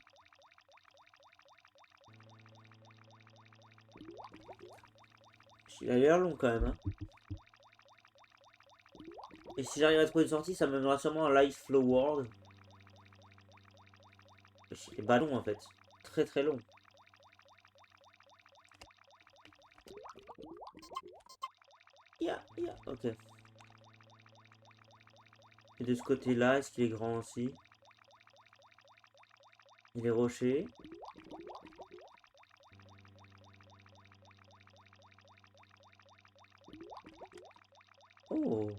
Il a l'air long quand même, hein. Et si j'arrive à trouver une sortie, ça me mènera sûrement à l'Ice Flow World. C'est pas long en fait. Très très long. Ok. Et de ce côté-là, est-ce qu'il est grand aussi? Il est rocher. Oh.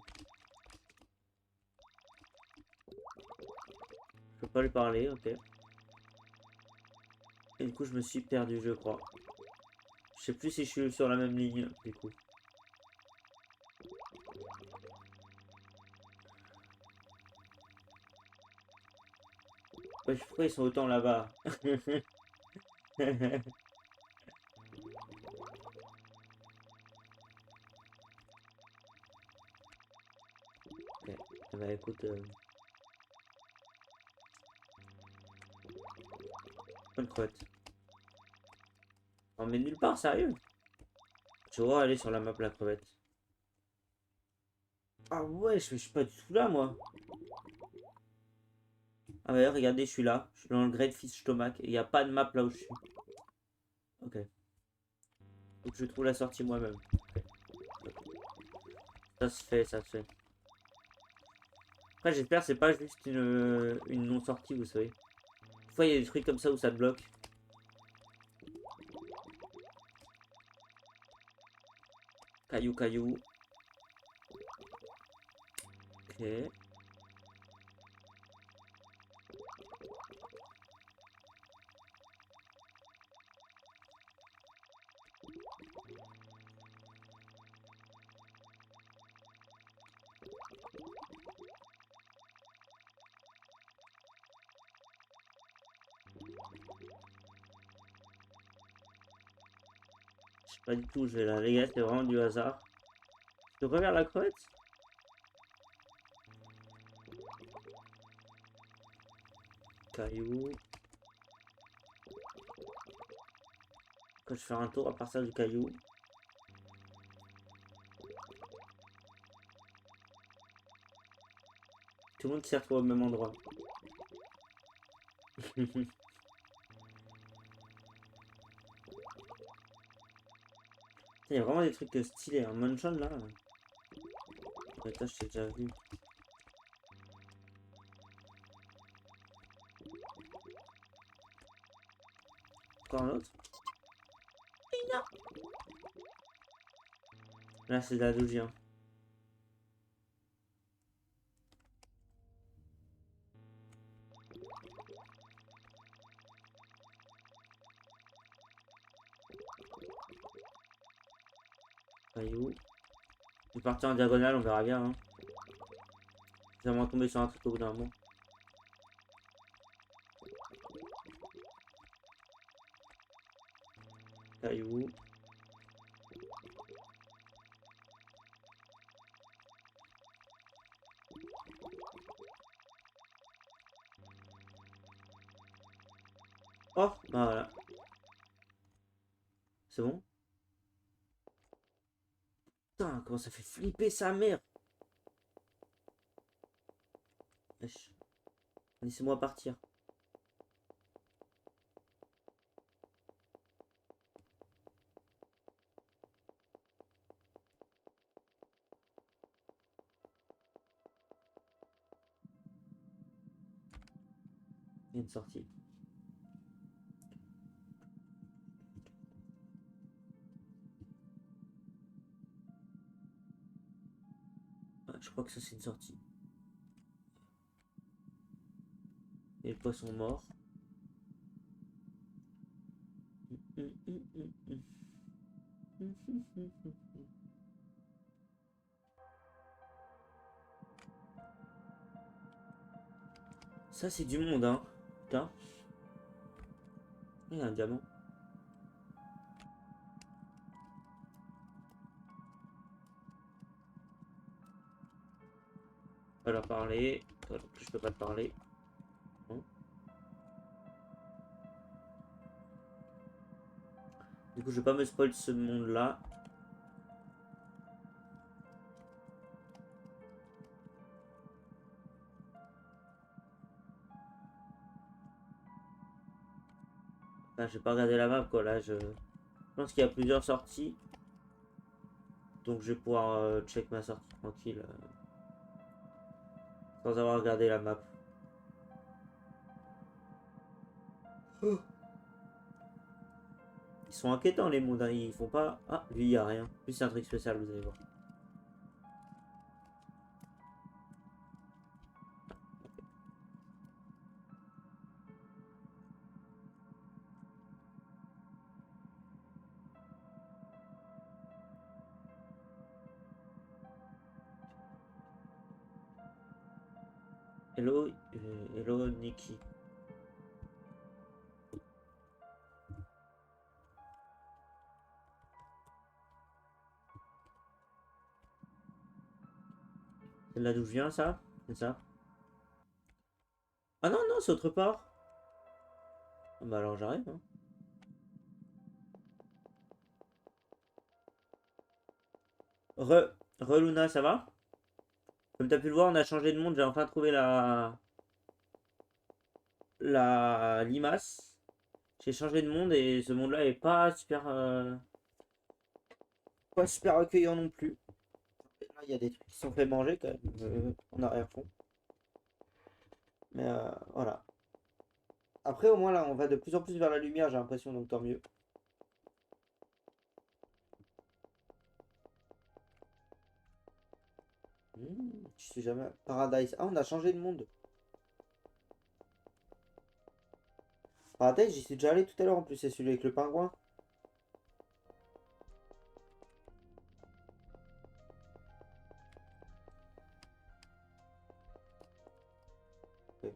Je peux pas lui parler, ok. Et du coup, je me suis perdu, je crois. Je sais plus si je suis sur la même ligne, du coup. Ouais, pourquoi ils sont autant là-bas? Ok. Bah écoute, une crevette. On met nulle part, sérieux? Tu vois, aller sur la map la crevette. Ah ouais, je suis pas du tout là, moi. Ah ouais, regardez, je suis là. Je suis dans le Great Fish Stomach. Il n'y a pas de map là où je suis. Ok. Faut que je trouve la sortie moi-même. Ok. Ça se fait, ça se fait. Après, j'espère que c'est pas juste une non-sortie, vous savez. Des fois, il y a des trucs comme ça où ça te bloque. Caillou, caillou. Ok. Je sais pas du tout où je vais là. Les gars, c'est vraiment du hasard. Je regarde la crevette. Caillou. Quand je fais un tour à partir du caillou. Tout le monde s'y retrouve au même endroit. Il y a vraiment des trucs stylés. Un Munchon là. Ouais, toi, je t'ai déjà vu. Encore un autre. Là, c'est de la dougie, hein. Caillou. Je vais partir en diagonale, on verra bien. Hein. Ça va tomber sur un truc au bout d'un moment. Caillou. Oh, bah voilà. C'est bon? Putain, comment ça fait flipper sa mère. Wesh. Laissez-moi partir. Il y a une sortie. Ah, je crois que ça c'est une sortie. Et le poisson mort. Ça c'est du monde, hein. Putain. Il y a un diamant. On va leur parler. Toi non plus je peux pas te parler. Non. Du coup je vais pas me spoil ce monde là. Enfin, j'ai pas regardé la map quoi là. Je pense qu'il y a plusieurs sorties. Donc je vais pouvoir check ma sortie tranquille. Sans avoir regardé la map. Oh. Ils sont inquiétants les mondes, hein. Ils font pas. Ah, lui, il y a rien. Lui, c'est un truc spécial, vous allez voir. Hello, hello, Nikki. C'est là d'où je viens, ça? C'est ça? Ah non, non, c'est autre part. Ah bah alors j'arrive, hein. Re Luna, ça va? Comme t'as pu le voir, on a changé de monde. J'ai enfin trouvé la limace. J'ai changé de monde et ce monde-là est pas super accueillant non plus. Là, il y a des trucs qui sont fait manger quand même en arrière-fond. Mais voilà. Après, au moins là, on va de plus en plus vers la lumière, j'ai l'impression, donc tant mieux. Je sais jamais. Paradise. Ah, on a changé de monde. Paradise, j'y suis déjà allé tout à l'heure en plus, c'est celui avec le pingouin. Ok.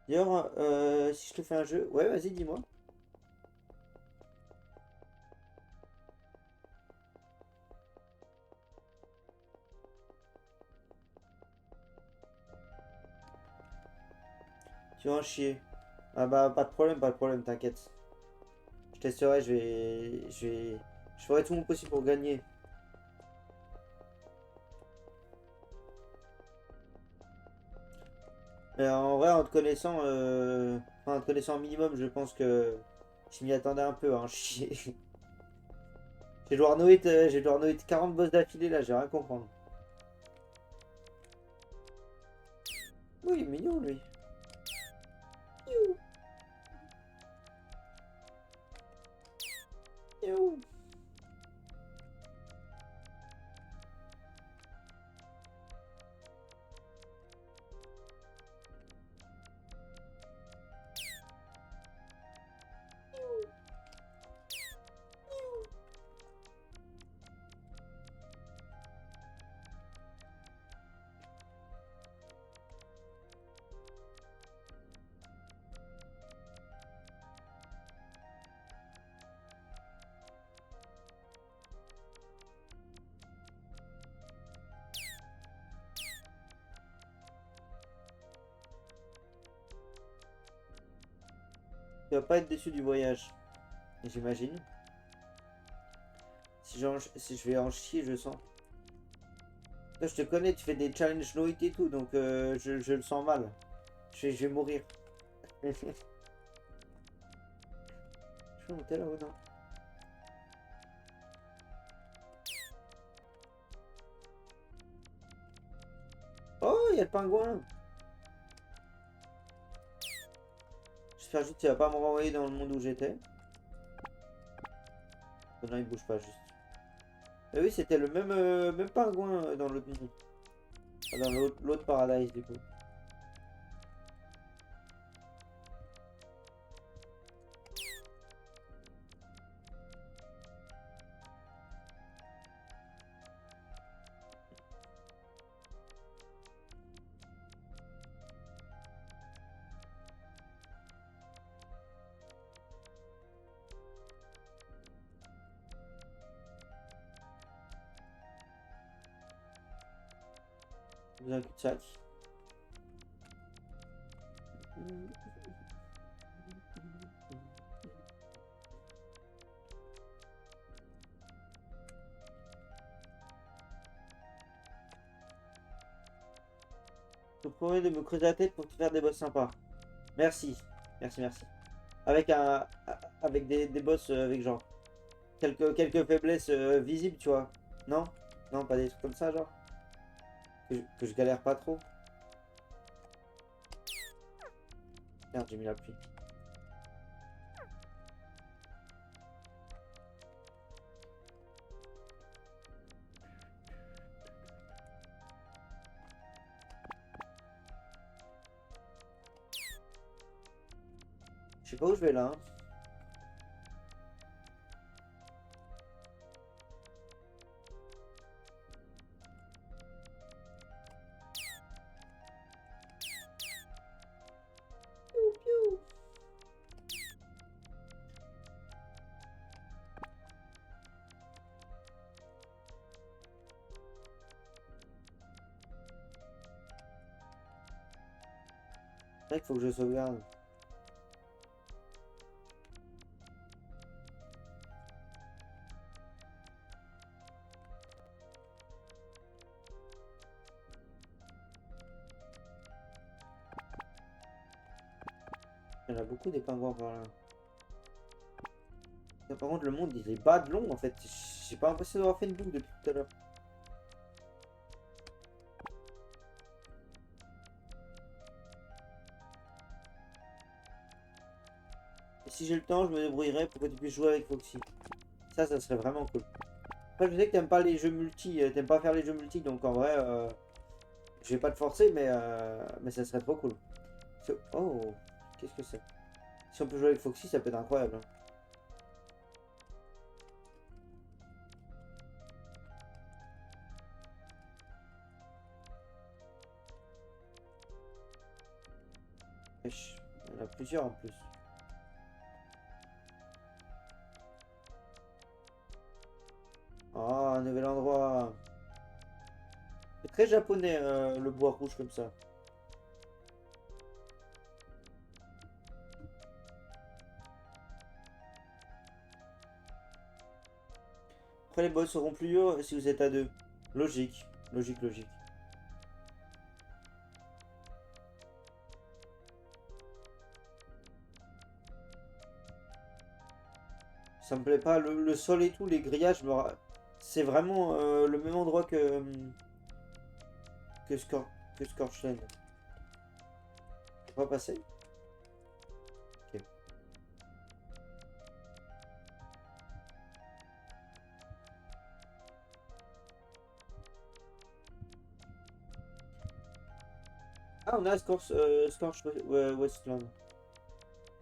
D'ailleurs, si je te fais un jeu. Ouais, vas-y, dis-moi. Tu vas en chier. Ah bah, pas de problème, t'inquiète. Je testerai, je ferai tout mon possible pour gagner. Mais en vrai, en te connaissant un minimum, je pense que je m'y attendais un peu, hein. J'ai devoir noter 40 boss d'affilée là, j'ai rien comprendre. Oui, il est mignon lui. Miaou, miaou. Tu vas pas être déçu du voyage, j'imagine. Si je vais en chier, je sens. Toi, je te connais, tu fais des challenges Noit et tout, donc je le sens mal. Je vais mourir. Je vais monter là-haut, non? il y a le pingouin. J'espère juste qu'il va pas me renvoyer dans le monde où j'étais. Non, il bouge pas juste. Et oui, c'était le même pingouin dans l'autre monde. Ah, dans l'autre paradise du coup. Dans un cul-de-sac. Je te promets de me creuser la tête pour te faire des boss sympas. Merci. Merci, merci. Avec avec des boss avec genre quelques faiblesses visibles, tu vois. Non? Non, pas des trucs comme ça, genre. Que je galère pas trop. Merde, j'ai mis la pluie. Je sais pas où je vais là. Hein. C'est vrai qu'il faut que je sauvegarde. Il y en a beaucoup des pingouins par là. Par contre, le monde il est bas de long en fait. J'ai pas l'impression d'avoir fait une boucle depuis tout à l'heure. Et si j'ai le temps, je me débrouillerai pour que tu puisses jouer avec Foxy. Ça serait vraiment cool. Après, je sais que t'aimes pas les jeux multi, t'aimes pas faire les jeux multi, donc en vrai, je vais pas te forcer, mais ça serait trop cool. Oh, qu'est-ce que c'est? Si on peut jouer avec Foxy, ça peut être incroyable. Hein. Wesh, il y en a plusieurs en plus. Ah, un nouvel endroit. C'est très japonais, le bois rouge comme ça. Après, les boss seront plus durs si vous êtes à deux. Logique, logique, logique. Ça me plaît pas, le sol et tout, les grillages, c'est vraiment le même endroit que, Scor que Scorchland. On va passer. Ok. Ah, on a Scorch Westland.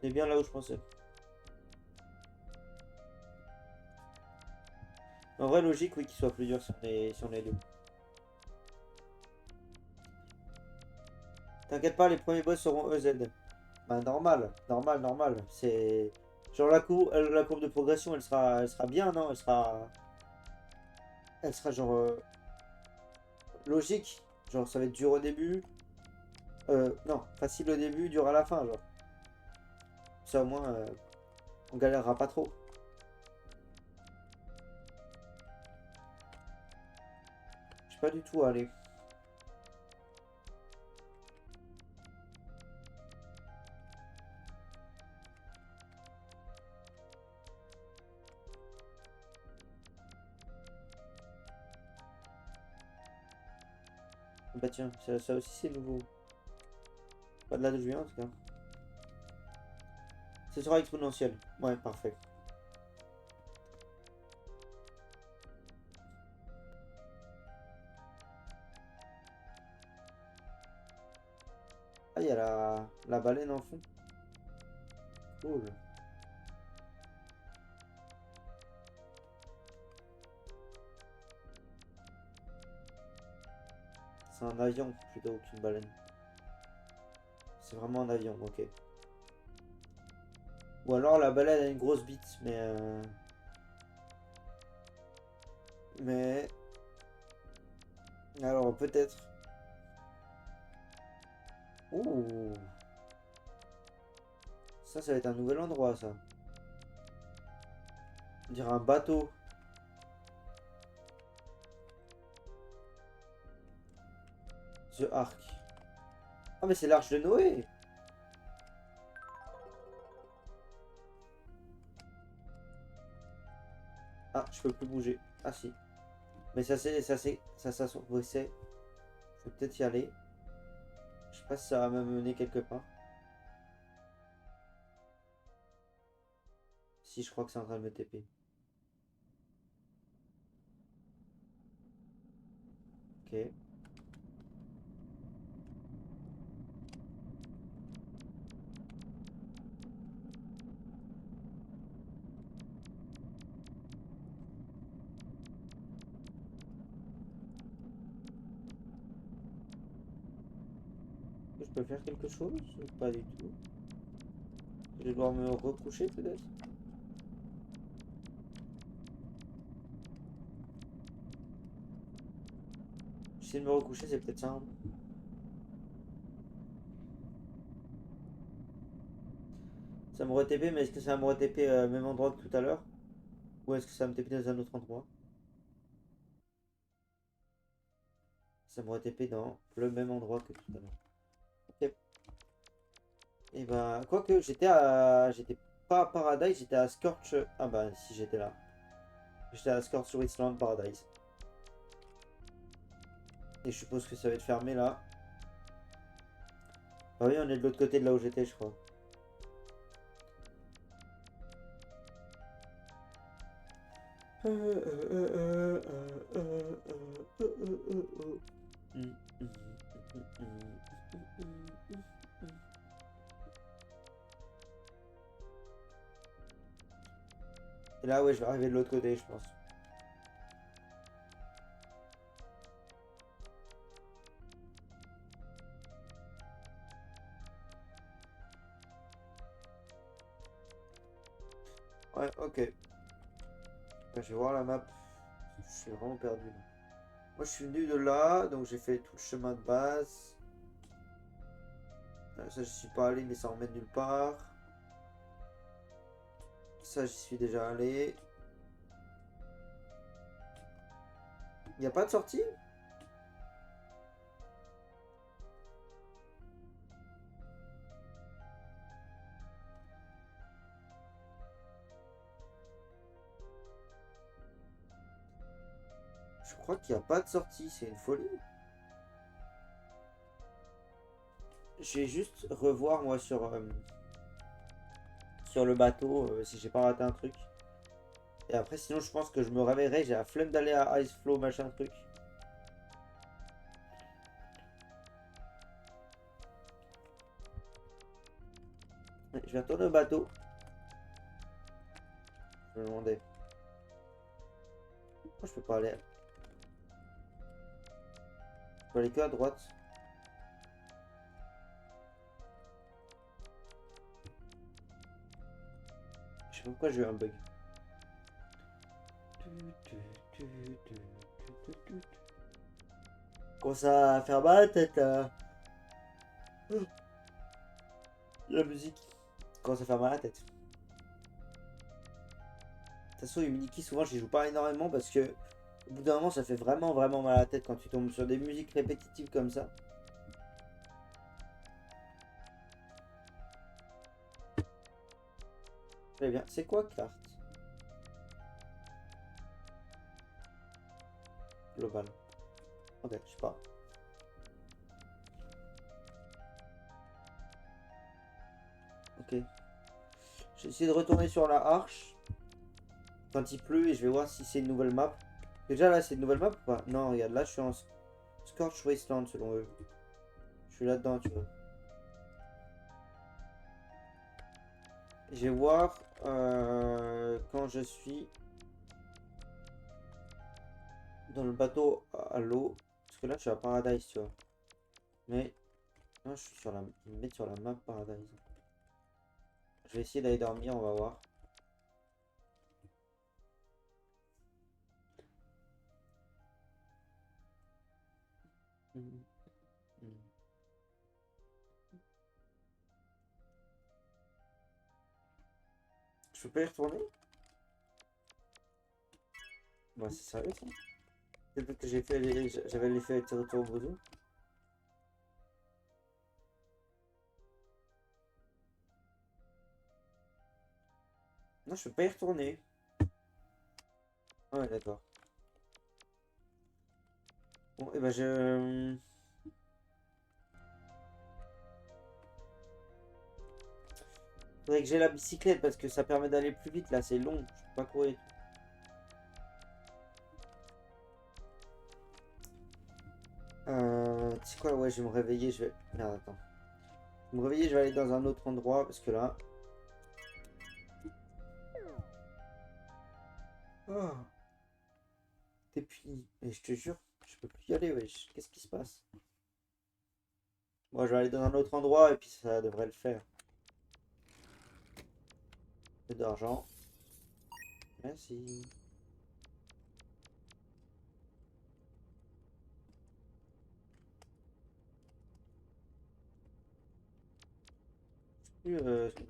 C'est bien là où je pensais. En vrai, logique, oui, qu'il soit plus dur si on est deux. T'inquiète pas, les premiers boss seront EZ. Bah, normal, normal, normal. C'est. Genre la courbe de progression, elle sera bien, non? Elle sera genre logique. Genre, ça va être dur au début. Non, facile au début, dur à la fin, genre. Ça, au moins, on galérera pas trop. Je sais pas du tout où aller. Bah tiens, ça aussi c'est nouveau. Pas de là d'où je viens en tout cas. Ce sera exponentiel. Ouais, parfait. Ah, il y a la baleine en fond. Cool. C'est un avion plutôt qu'une baleine. C'est vraiment un avion, ok. Ou alors la baleine a une grosse bite, mais... Alors peut-être... Ouh. Ça va être un nouvel endroit, ça. On dirait un bateau. The Ark. Ah mais c'est l'arche de Noé. Ah, je peux plus bouger. Ah si. Mais ça s'assombrit. Je vais peut-être y aller. Je sais pas si ça va me mener quelque part. Si, je crois que c'est en train de me TP. Ok. Je peux faire quelque chose? Pas du tout. Je vais devoir me recoucher peut-être? J'essaie de me recoucher, c'est peut-être ça, hein. Ça me re-TP, mais est-ce que ça me re-TP même endroit que tout à l'heure? Ou est-ce que ça me TP dans un autre endroit? Ça me re-TP dans le même endroit que tout à l'heure. Ok. Et bah, quoique, j'étais pas à Paradise, j'étais à Scorch. Ah bah, si j'étais là. J'étais à Scorch Wasteland Paradise. Et je suppose que ça va être fermé là. Ah oui, on est de l'autre côté de là où j'étais, je crois. Et là, ouais, je vais arriver de l'autre côté, je pense. Ouais, ok. Je vais voir la map. Je suis vraiment perdu là. Moi, je suis venu de là, donc j'ai fait tout le chemin de base. Ça, je suis pas allé, mais ça emmène nulle part. Ça, j'y suis déjà allé. Il n'y a pas de sortie? Je crois qu'il n'y a pas de sortie, c'est une folie. Je vais juste revoir moi sur le bateau si j'ai pas raté un truc. Et après, sinon, je pense que je me réveillerai. J'ai la flemme d'aller à Ice Flow, machin truc. Je vais retourner au bateau. Je me demandais. Pourquoi je peux pas aller? Je peux aller que à droite. Je sais pas pourquoi j'ai eu un bug. Comment ça va faire mal la tête là? La musique. Comment ça fait mal à la tête? De toute façon, Unity, souvent, je joue pas énormément parce que au bout d'un moment, ça fait vraiment mal à la tête quand tu tombes sur des musiques répétitives comme ça. Très bien. C'est quoi carte? Global. Ok, je sais pas. Ok. Je vais essayer de retourner sur la arche quand il pleut et je vais voir si c'est une nouvelle map. Déjà là, c'est une nouvelle map ou pas? Non, regarde, là je suis en Scorched Wasteland selon eux. Je suis là-dedans, tu vois. Je vais voir quand je suis dans le bateau à l'eau. Parce que là, je suis à Paradise, tu vois. Mais là, je suis sur la... Ils me mettent sur la map Paradise. Je vais essayer d'aller dormir, on va voir. Mhm. Mhm. Je peux pas y retourner? Bah, c'est sérieux ça? Depuis que j'ai fait j'avais l'effet de retour au bozo. Non, je peux pas y retourner. Ah ouais, d'accord. Bon, et ben je... Faudrait que j'ai la bicyclette parce que ça permet d'aller plus vite là, c'est long, je peux pas courir. Tu sais quoi, ouais, je vais me réveiller, je vais... Merde, attends. Je vais me réveiller, je vais aller dans un autre endroit parce que là... Oh, t'es puni. Et je te jure, je peux plus y aller, wesh. Qu'est-ce qui se passe? Moi, je vais aller dans un autre endroit et puis ça devrait le faire. Peu d'argent. Merci.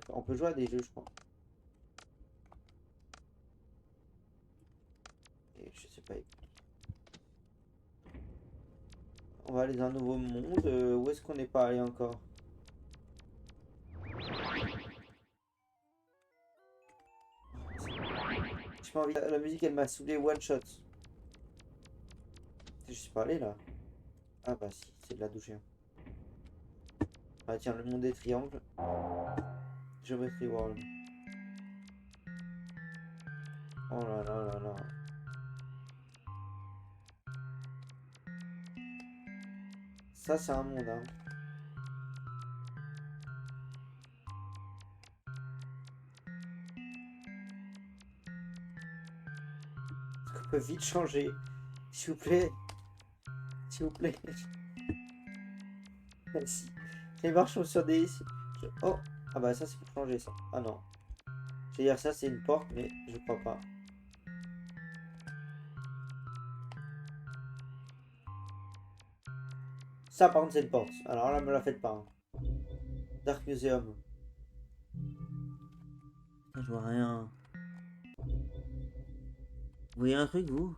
On peut jouer à des jeux, je crois. Et je sais pas. On va aller dans un nouveau monde. Où est-ce qu'on n'est pas allé encore? J'ai pas envie. La musique, elle m'a saoulé one shot. Je suis pas allé là. Ah bah si, c'est de la douche. Ah tiens, le monde des triangles. Geometry World. Oh là là là là. Ça, c'est un monde, hein. Est-ce qu'on peut vite changer? S'il vous plaît. S'il vous plaît. Merci. Les marches sont sur des... Oh. Ah bah ça, c'est pour changer ça. Ah non. Je vais dire ça, c'est une porte, mais je crois pas. Ça, par contre, c'est une porte. Alors là, me la faites pas, hein. Dark Museum. Je vois rien. Vous voyez un truc, vous?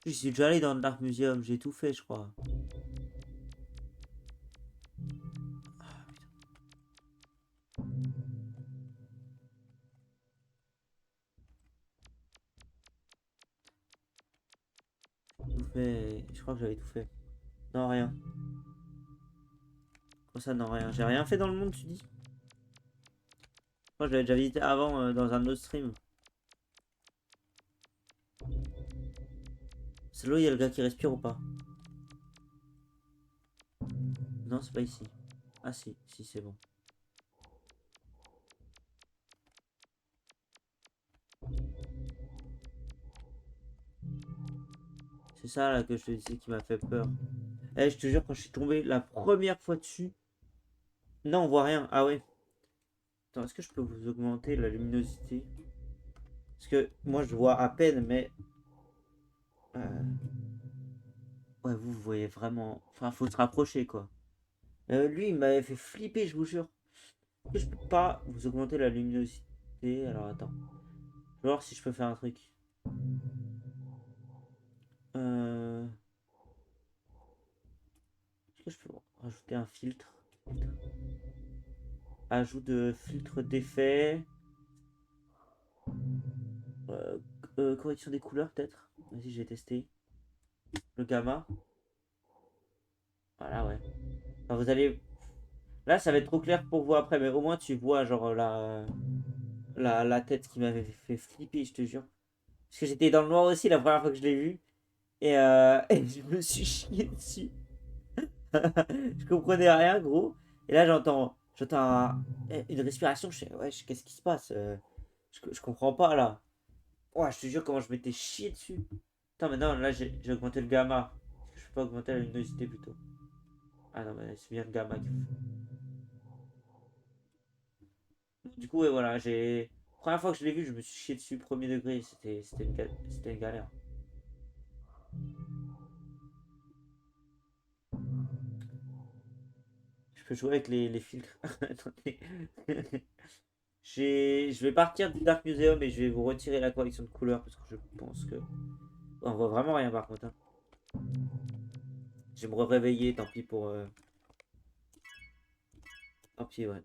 Je suis déjà allé dans le Dark Museum, j'ai tout fait, je crois. Tout fait. Je crois que j'avais tout fait. Non, rien. Comment ça, non, rien? J'ai rien fait dans le monde, tu dis? Moi, je l'avais déjà visité avant dans un autre stream. C'est là où il y a le gars qui respire ou pas? Non, c'est pas ici. Ah si, si, c'est bon. C'est ça là que je te disais qui m'a fait peur. Eh, je te jure, quand je suis tombé la première fois dessus. Non, on voit rien. Ah ouais. Attends, est-ce que je peux vous augmenter la luminosité? Parce que moi je vois à peine, mais. euh, Ouais, vous voyez vraiment. Enfin, faut se rapprocher quoi. Lui, il m'avait fait flipper, je vous jure. Est-ce que je peux pas vous augmenter la luminosité? Alors attends. Je vais voir si je peux faire un truc. Euh... Est-ce que je peux rajouter un filtre? Ajout de filtre d'effet. Euh, correction des couleurs peut-être. Vas-y, j'ai testé. Le gamma. Voilà, ouais. Enfin, vous allez... Là, ça va être trop clair pour vous après, mais au moins tu vois, genre, la tête qui m'avait fait flipper, je te jure. Parce que j'étais dans le noir aussi la première fois que je l'ai vu. Et je me suis chié dessus. Je comprenais rien, gros. Et là, j'entends une respiration. Je sais, ouais, qu'est-ce qui se passe? Je comprends pas, là. Ouais, je te jure comment je m'étais chié dessus. Attends, maintenant, là, j'ai augmenté le gamma. Je peux pas augmenter la luminosité plutôt. Ah non, mais c'est bien le gamma qu'il faut. Du coup, ouais, voilà, j'ai. Première fois que je l'ai vu, je me suis chié dessus, premier degré. C'était une galère. Je peux jouer avec les filtres. Attendez. Je vais partir du Dark Museum et je vais vous retirer la correction de couleurs parce que je pense que. On voit vraiment rien par contre, hein. Je vais me réveiller, tant pis pour. Tant pis, ouais.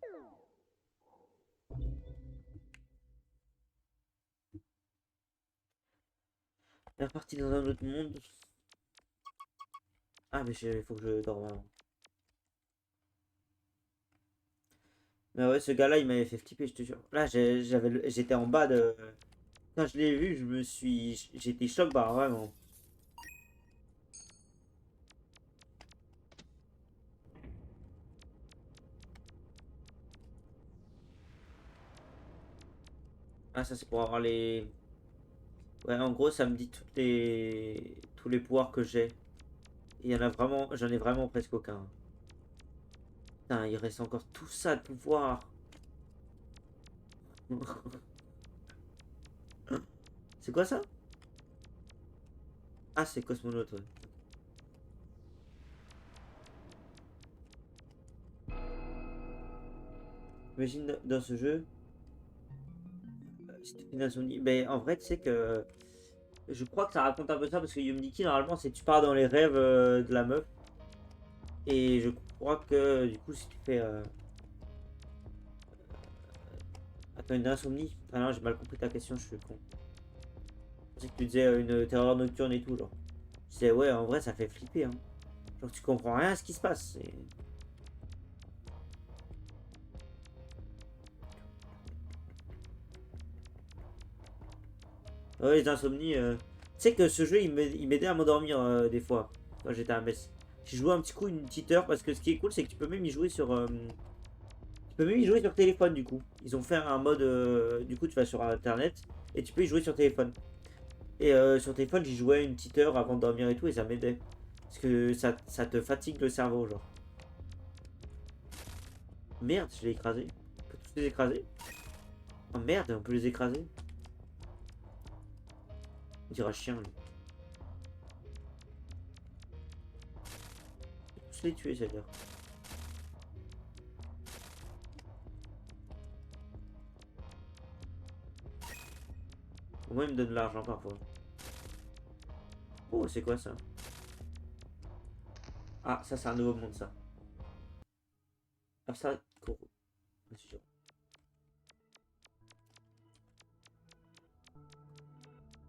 Elle est repartie dans un autre monde. Ah, mais il faut que je dorme avant. Mais ouais, ce gars-là, il m'avait fait flipper, je te jure. Là, j'étais en bas de. Quand je l'ai vu, j'étais choqué, bah vraiment. Ah, ça, c'est pour avoir les. Ouais, en gros, ça me dit tous les pouvoirs que j'ai. Il y en a vraiment. J'en ai vraiment presque aucun. Putain, il reste encore tout ça de pouvoir. C'est quoi ça? Ah, c'est Cosmonaute, ouais. Imagine dans ce jeu, si tu fais une insomnie. Ben, en vrai, tu sais que. Je crois que ça raconte un peu ça parce que Yumdiki, normalement, c'est tu pars dans les rêves de la meuf. Et je crois que du coup, si tu fais. Attends, une insomnie? Ah non, j'ai mal compris ta question, je suis con. Je pensais que tu disais une terreur nocturne et tout, genre. Je disais, ouais, en vrai, ça fait flipper, hein. Genre, tu comprends rien à ce qui se passe. Ouais, les insomnies. Tu sais que ce jeu, il m'aidait à m'endormir des fois, quand j'étais à Metz. J'ai joué un petit coup, une petite heure, parce que ce qui est cool, c'est que tu peux même y jouer sur. Tu peux même y jouer sur téléphone, du coup. Ils ont fait un mode. Du coup, tu vas sur internet et tu peux y jouer sur téléphone. Et sur téléphone, j'y jouais une petite heure avant de dormir et tout, et ça m'aidait. Parce que ça te fatigue le cerveau, genre. Merde, je l'ai écrasé. On peut tous les écraser? Oh merde, on peut les écraser. On dira chien, lui. On peut tous les tuer, c'est-à-dire. Au moins, il me donne de l'argent parfois. Oh, c'est quoi ça? Ah, ça, c'est un nouveau monde, ça. Ah, ça, Koro. Bien sûr.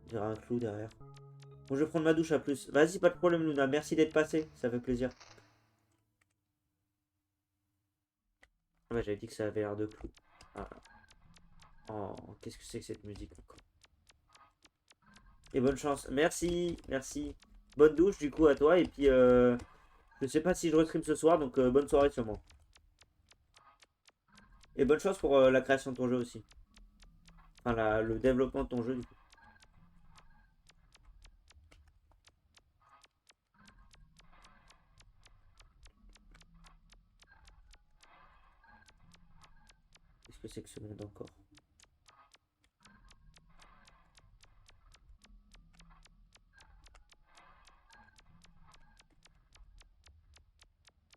Il y aura un clou derrière. Bon, je vais prendre ma douche à plus. Vas-y, pas de problème, Luna. Merci d'être passé. Ça fait plaisir. Ah, bah, j'avais dit que ça avait l'air de clou. Ah. Oh, qu'est-ce que c'est que cette musique encore? Et bonne chance. Merci, merci. Bonne douche, du coup, à toi. Et puis, je sais pas si je restream ce soir, donc bonne soirée sûrement. Et bonne chance pour la création de ton jeu aussi. Enfin, le développement de ton jeu, du coup. Qu'est-ce que c'est que ce monde encore?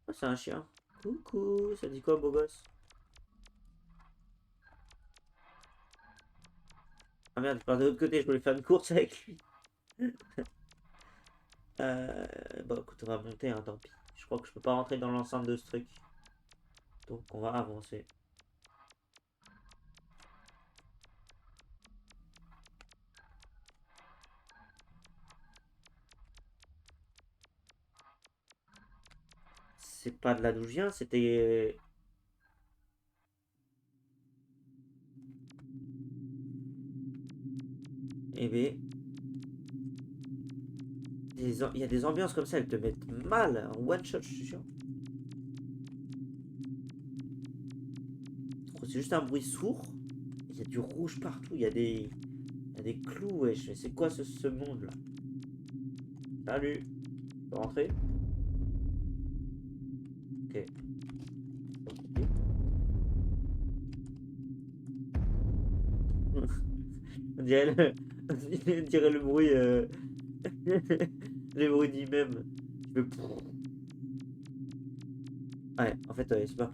Oh, c'est un chien. Coucou, ça dit quoi, beau gosse? Ah merde, je pars de l'autre côté, je voulais faire une course avec lui. Bon, écoute, on va monter, hein, tant pis. Je crois que je peux pas rentrer dans l'enceinte de ce truc. Donc, on va avancer. pas de là d'où je viens, c'était... Eh ben... Il y a des ambiances comme ça, elles te mettent mal en one shot, je suis sûr. C'est juste un bruit sourd. Il y a du rouge partout, il y a des clous, wesh. C'est quoi ce monde là? Salut. Je peux rentrer? Ok. On dirait le, on dirait le bruit, le bruit d'immeuble. Je veux... Ouais, en fait, c'est pas.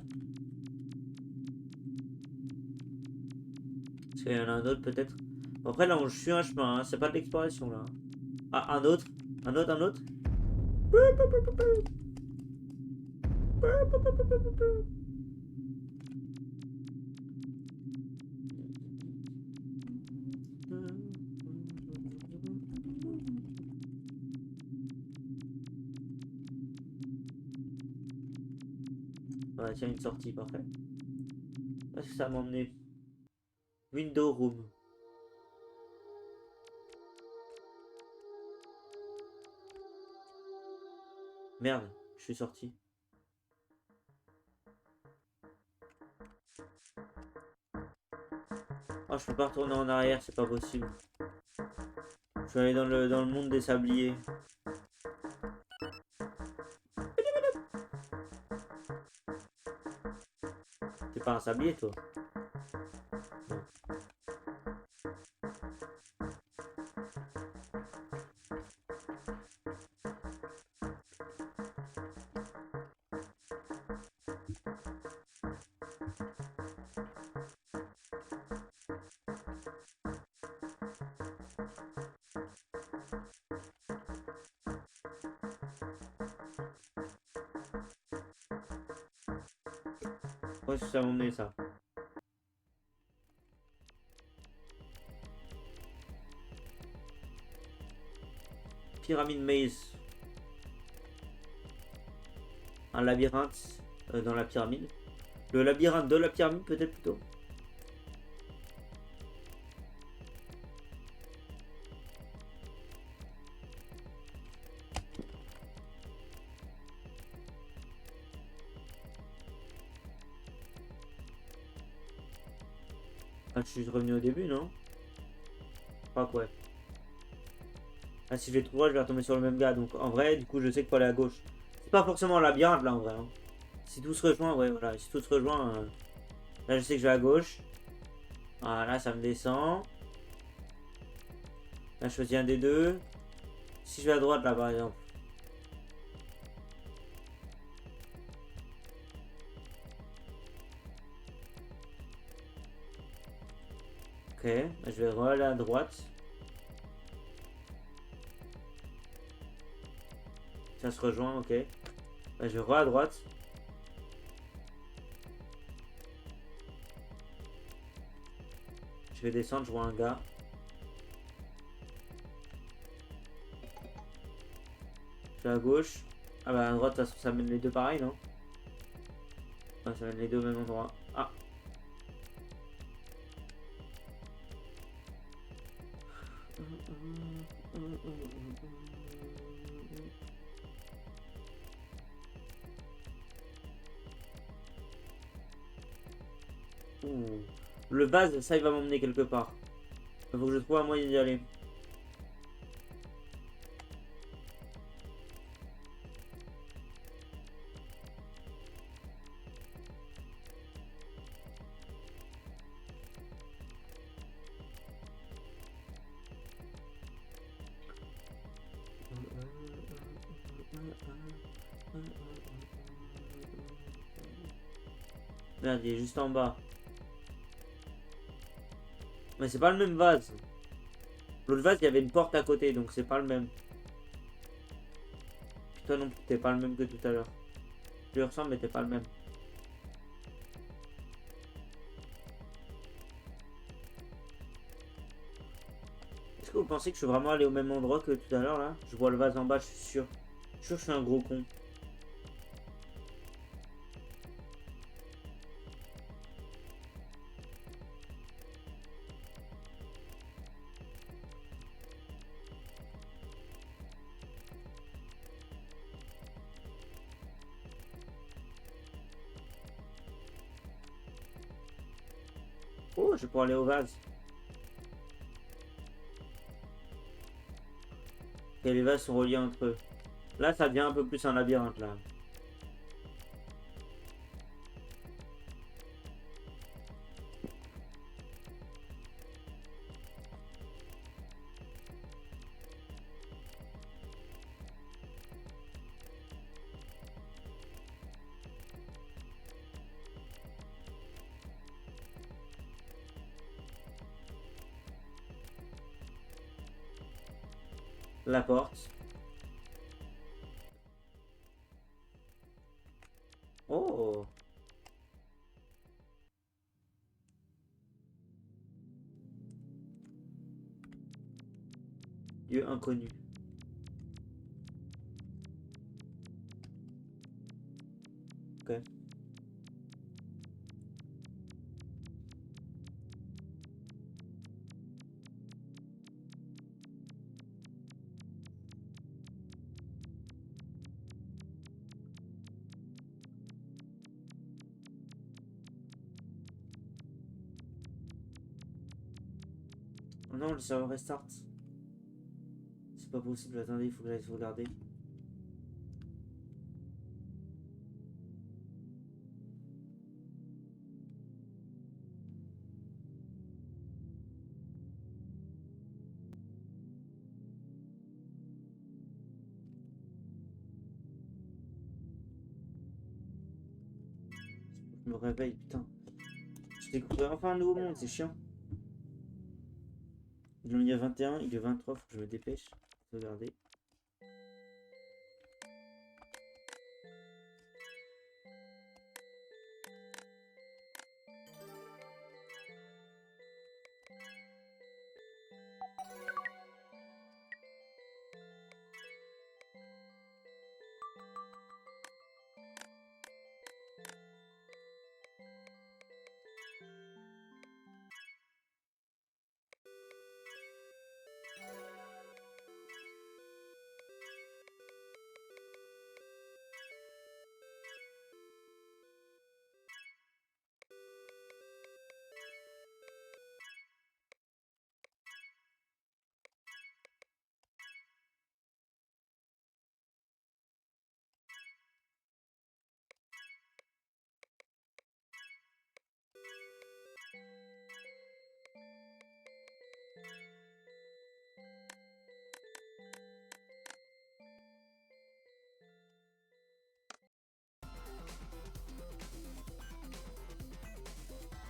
Est-ce qu'il y en a un autre peut-être? Après, là, on suit un chemin, hein. C'est pas de l'exploration là. Ah, un autre? Un autre, un autre? Ouais, tiens, une sortie, parfait. Où est-ce que ça m'a emmené? Window room. Merde, je suis sorti. Oh, je peux pas retourner en arrière, c'est pas possible. Je suis allé dans le monde des sabliers. T'es pas un sablier, toi? Où est-ce que ça m'a emmené ça? Pyramide Maze. Un labyrinthe dans la pyramide. Le labyrinthe de la pyramide, peut-être plutôt. Ah, je suis revenu au début, non? Pas quoi. Ah, si je vais tout droit, je vais retomber sur le même gars. Donc en vrai, du coup, je sais qu'il faut aller à gauche. C'est pas forcément un labyrinthe là en vrai. Hein. Si tout se rejoint, ouais, voilà. Si tout se rejoint, là je sais que je vais à gauche. Voilà, ça me descend. Là, je choisis un des deux. Si je vais à droite là par exemple. Ok, bah, je vais aller à droite. Ça se rejoint, ok. Bah, je vais à droite. Je vais descendre, je vois un gars. Je vais à gauche. Ah bah à droite, ça mène les deux pareil, non? Ah, ça mène les deux au même endroit. Ah. Ouh. Le vase, ça il va m'emmener quelque part. Il faut que je trouve un moyen d'y aller. Merde, il est juste en bas. Mais c'est pas le même vase. L'autre vase, il y avait une porte à côté, donc c'est pas le même. Puis toi non plus, t'es pas le même que tout à l'heure. Tu lui ressembles, mais t'es pas le même. Est-ce que vous pensez que je suis vraiment allé au même endroit que tout à l'heure là? Je vois le vase en bas, je suis sûr. Je suis sûr que je suis un gros con. Oh, je vais pouvoir aller au vase. Et les vases sont reliés entre eux. Là, ça devient un peu plus un labyrinthe, là. La porte. Oh. Lieu inconnu. Ok. Oh non, le serveur restart. C'est pas possible, attendez, il faut que j'aille sauvegarder. Je me réveille, putain. Je découvre enfin un nouveau monde, c'est chiant. Il est 21, il est 23, faut que je me dépêche. Sauvegarder.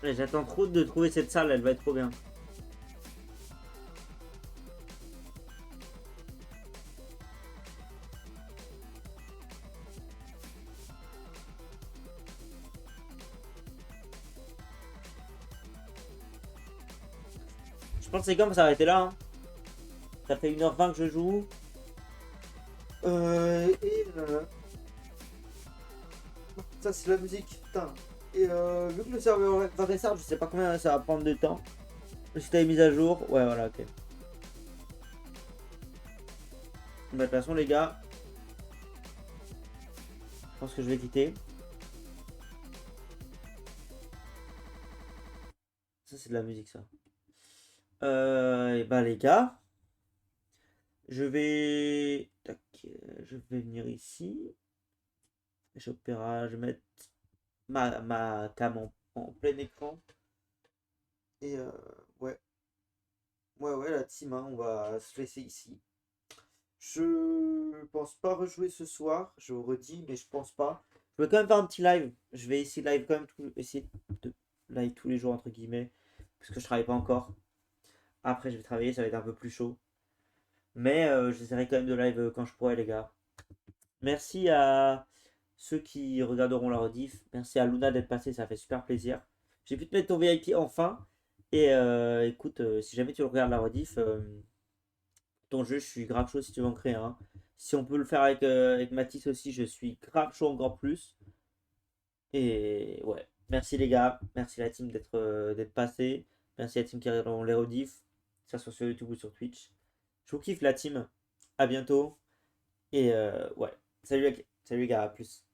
J'attends trop de trouver cette salle, elle va être trop bien. Je pense que c'est comme ça s'arrêter là. Hein. Ça fait 1h20 que je joue. Ça c'est la musique, putain. Et vu que le serveur va restart, je sais pas combien ça va prendre de temps. Si t'as mis à jour, ouais voilà, ok. Bah, de toute façon les gars, je pense que je vais quitter. Ça c'est de la musique ça. Et bah les gars, je vais... Tac, je vais venir ici. Je vais mettre ma cam en plein écran. Et ouais, ouais, la team, hein, on va se laisser ici. Je pense pas rejouer ce soir, je vous redis, mais je pense pas. Je vais quand même faire un petit live. Je vais essayer live quand même essayer de live tous les jours entre guillemets, parce que je travaille pas encore. Après, je vais travailler, ça va être un peu plus chaud. Mais j'essaierai quand même de live quand je pourrai, les gars. Merci à ceux qui regarderont la rediff. Merci à Luna d'être passé, ça fait super plaisir. J'ai pu te mettre ton VIP enfin. Et écoute, si jamais tu regardes la rediff, ton jeu, je suis grave chaud si tu veux en créer un. Si on peut le faire avec Mathis aussi, je suis grave chaud encore plus. Et ouais, merci les gars, merci la team d'être passé. Merci à la team qui regarde les rediffs, que ça soit sur YouTube ou sur Twitch. Je vous kiffe la team. À bientôt. Et ouais, salut les gars, à plus.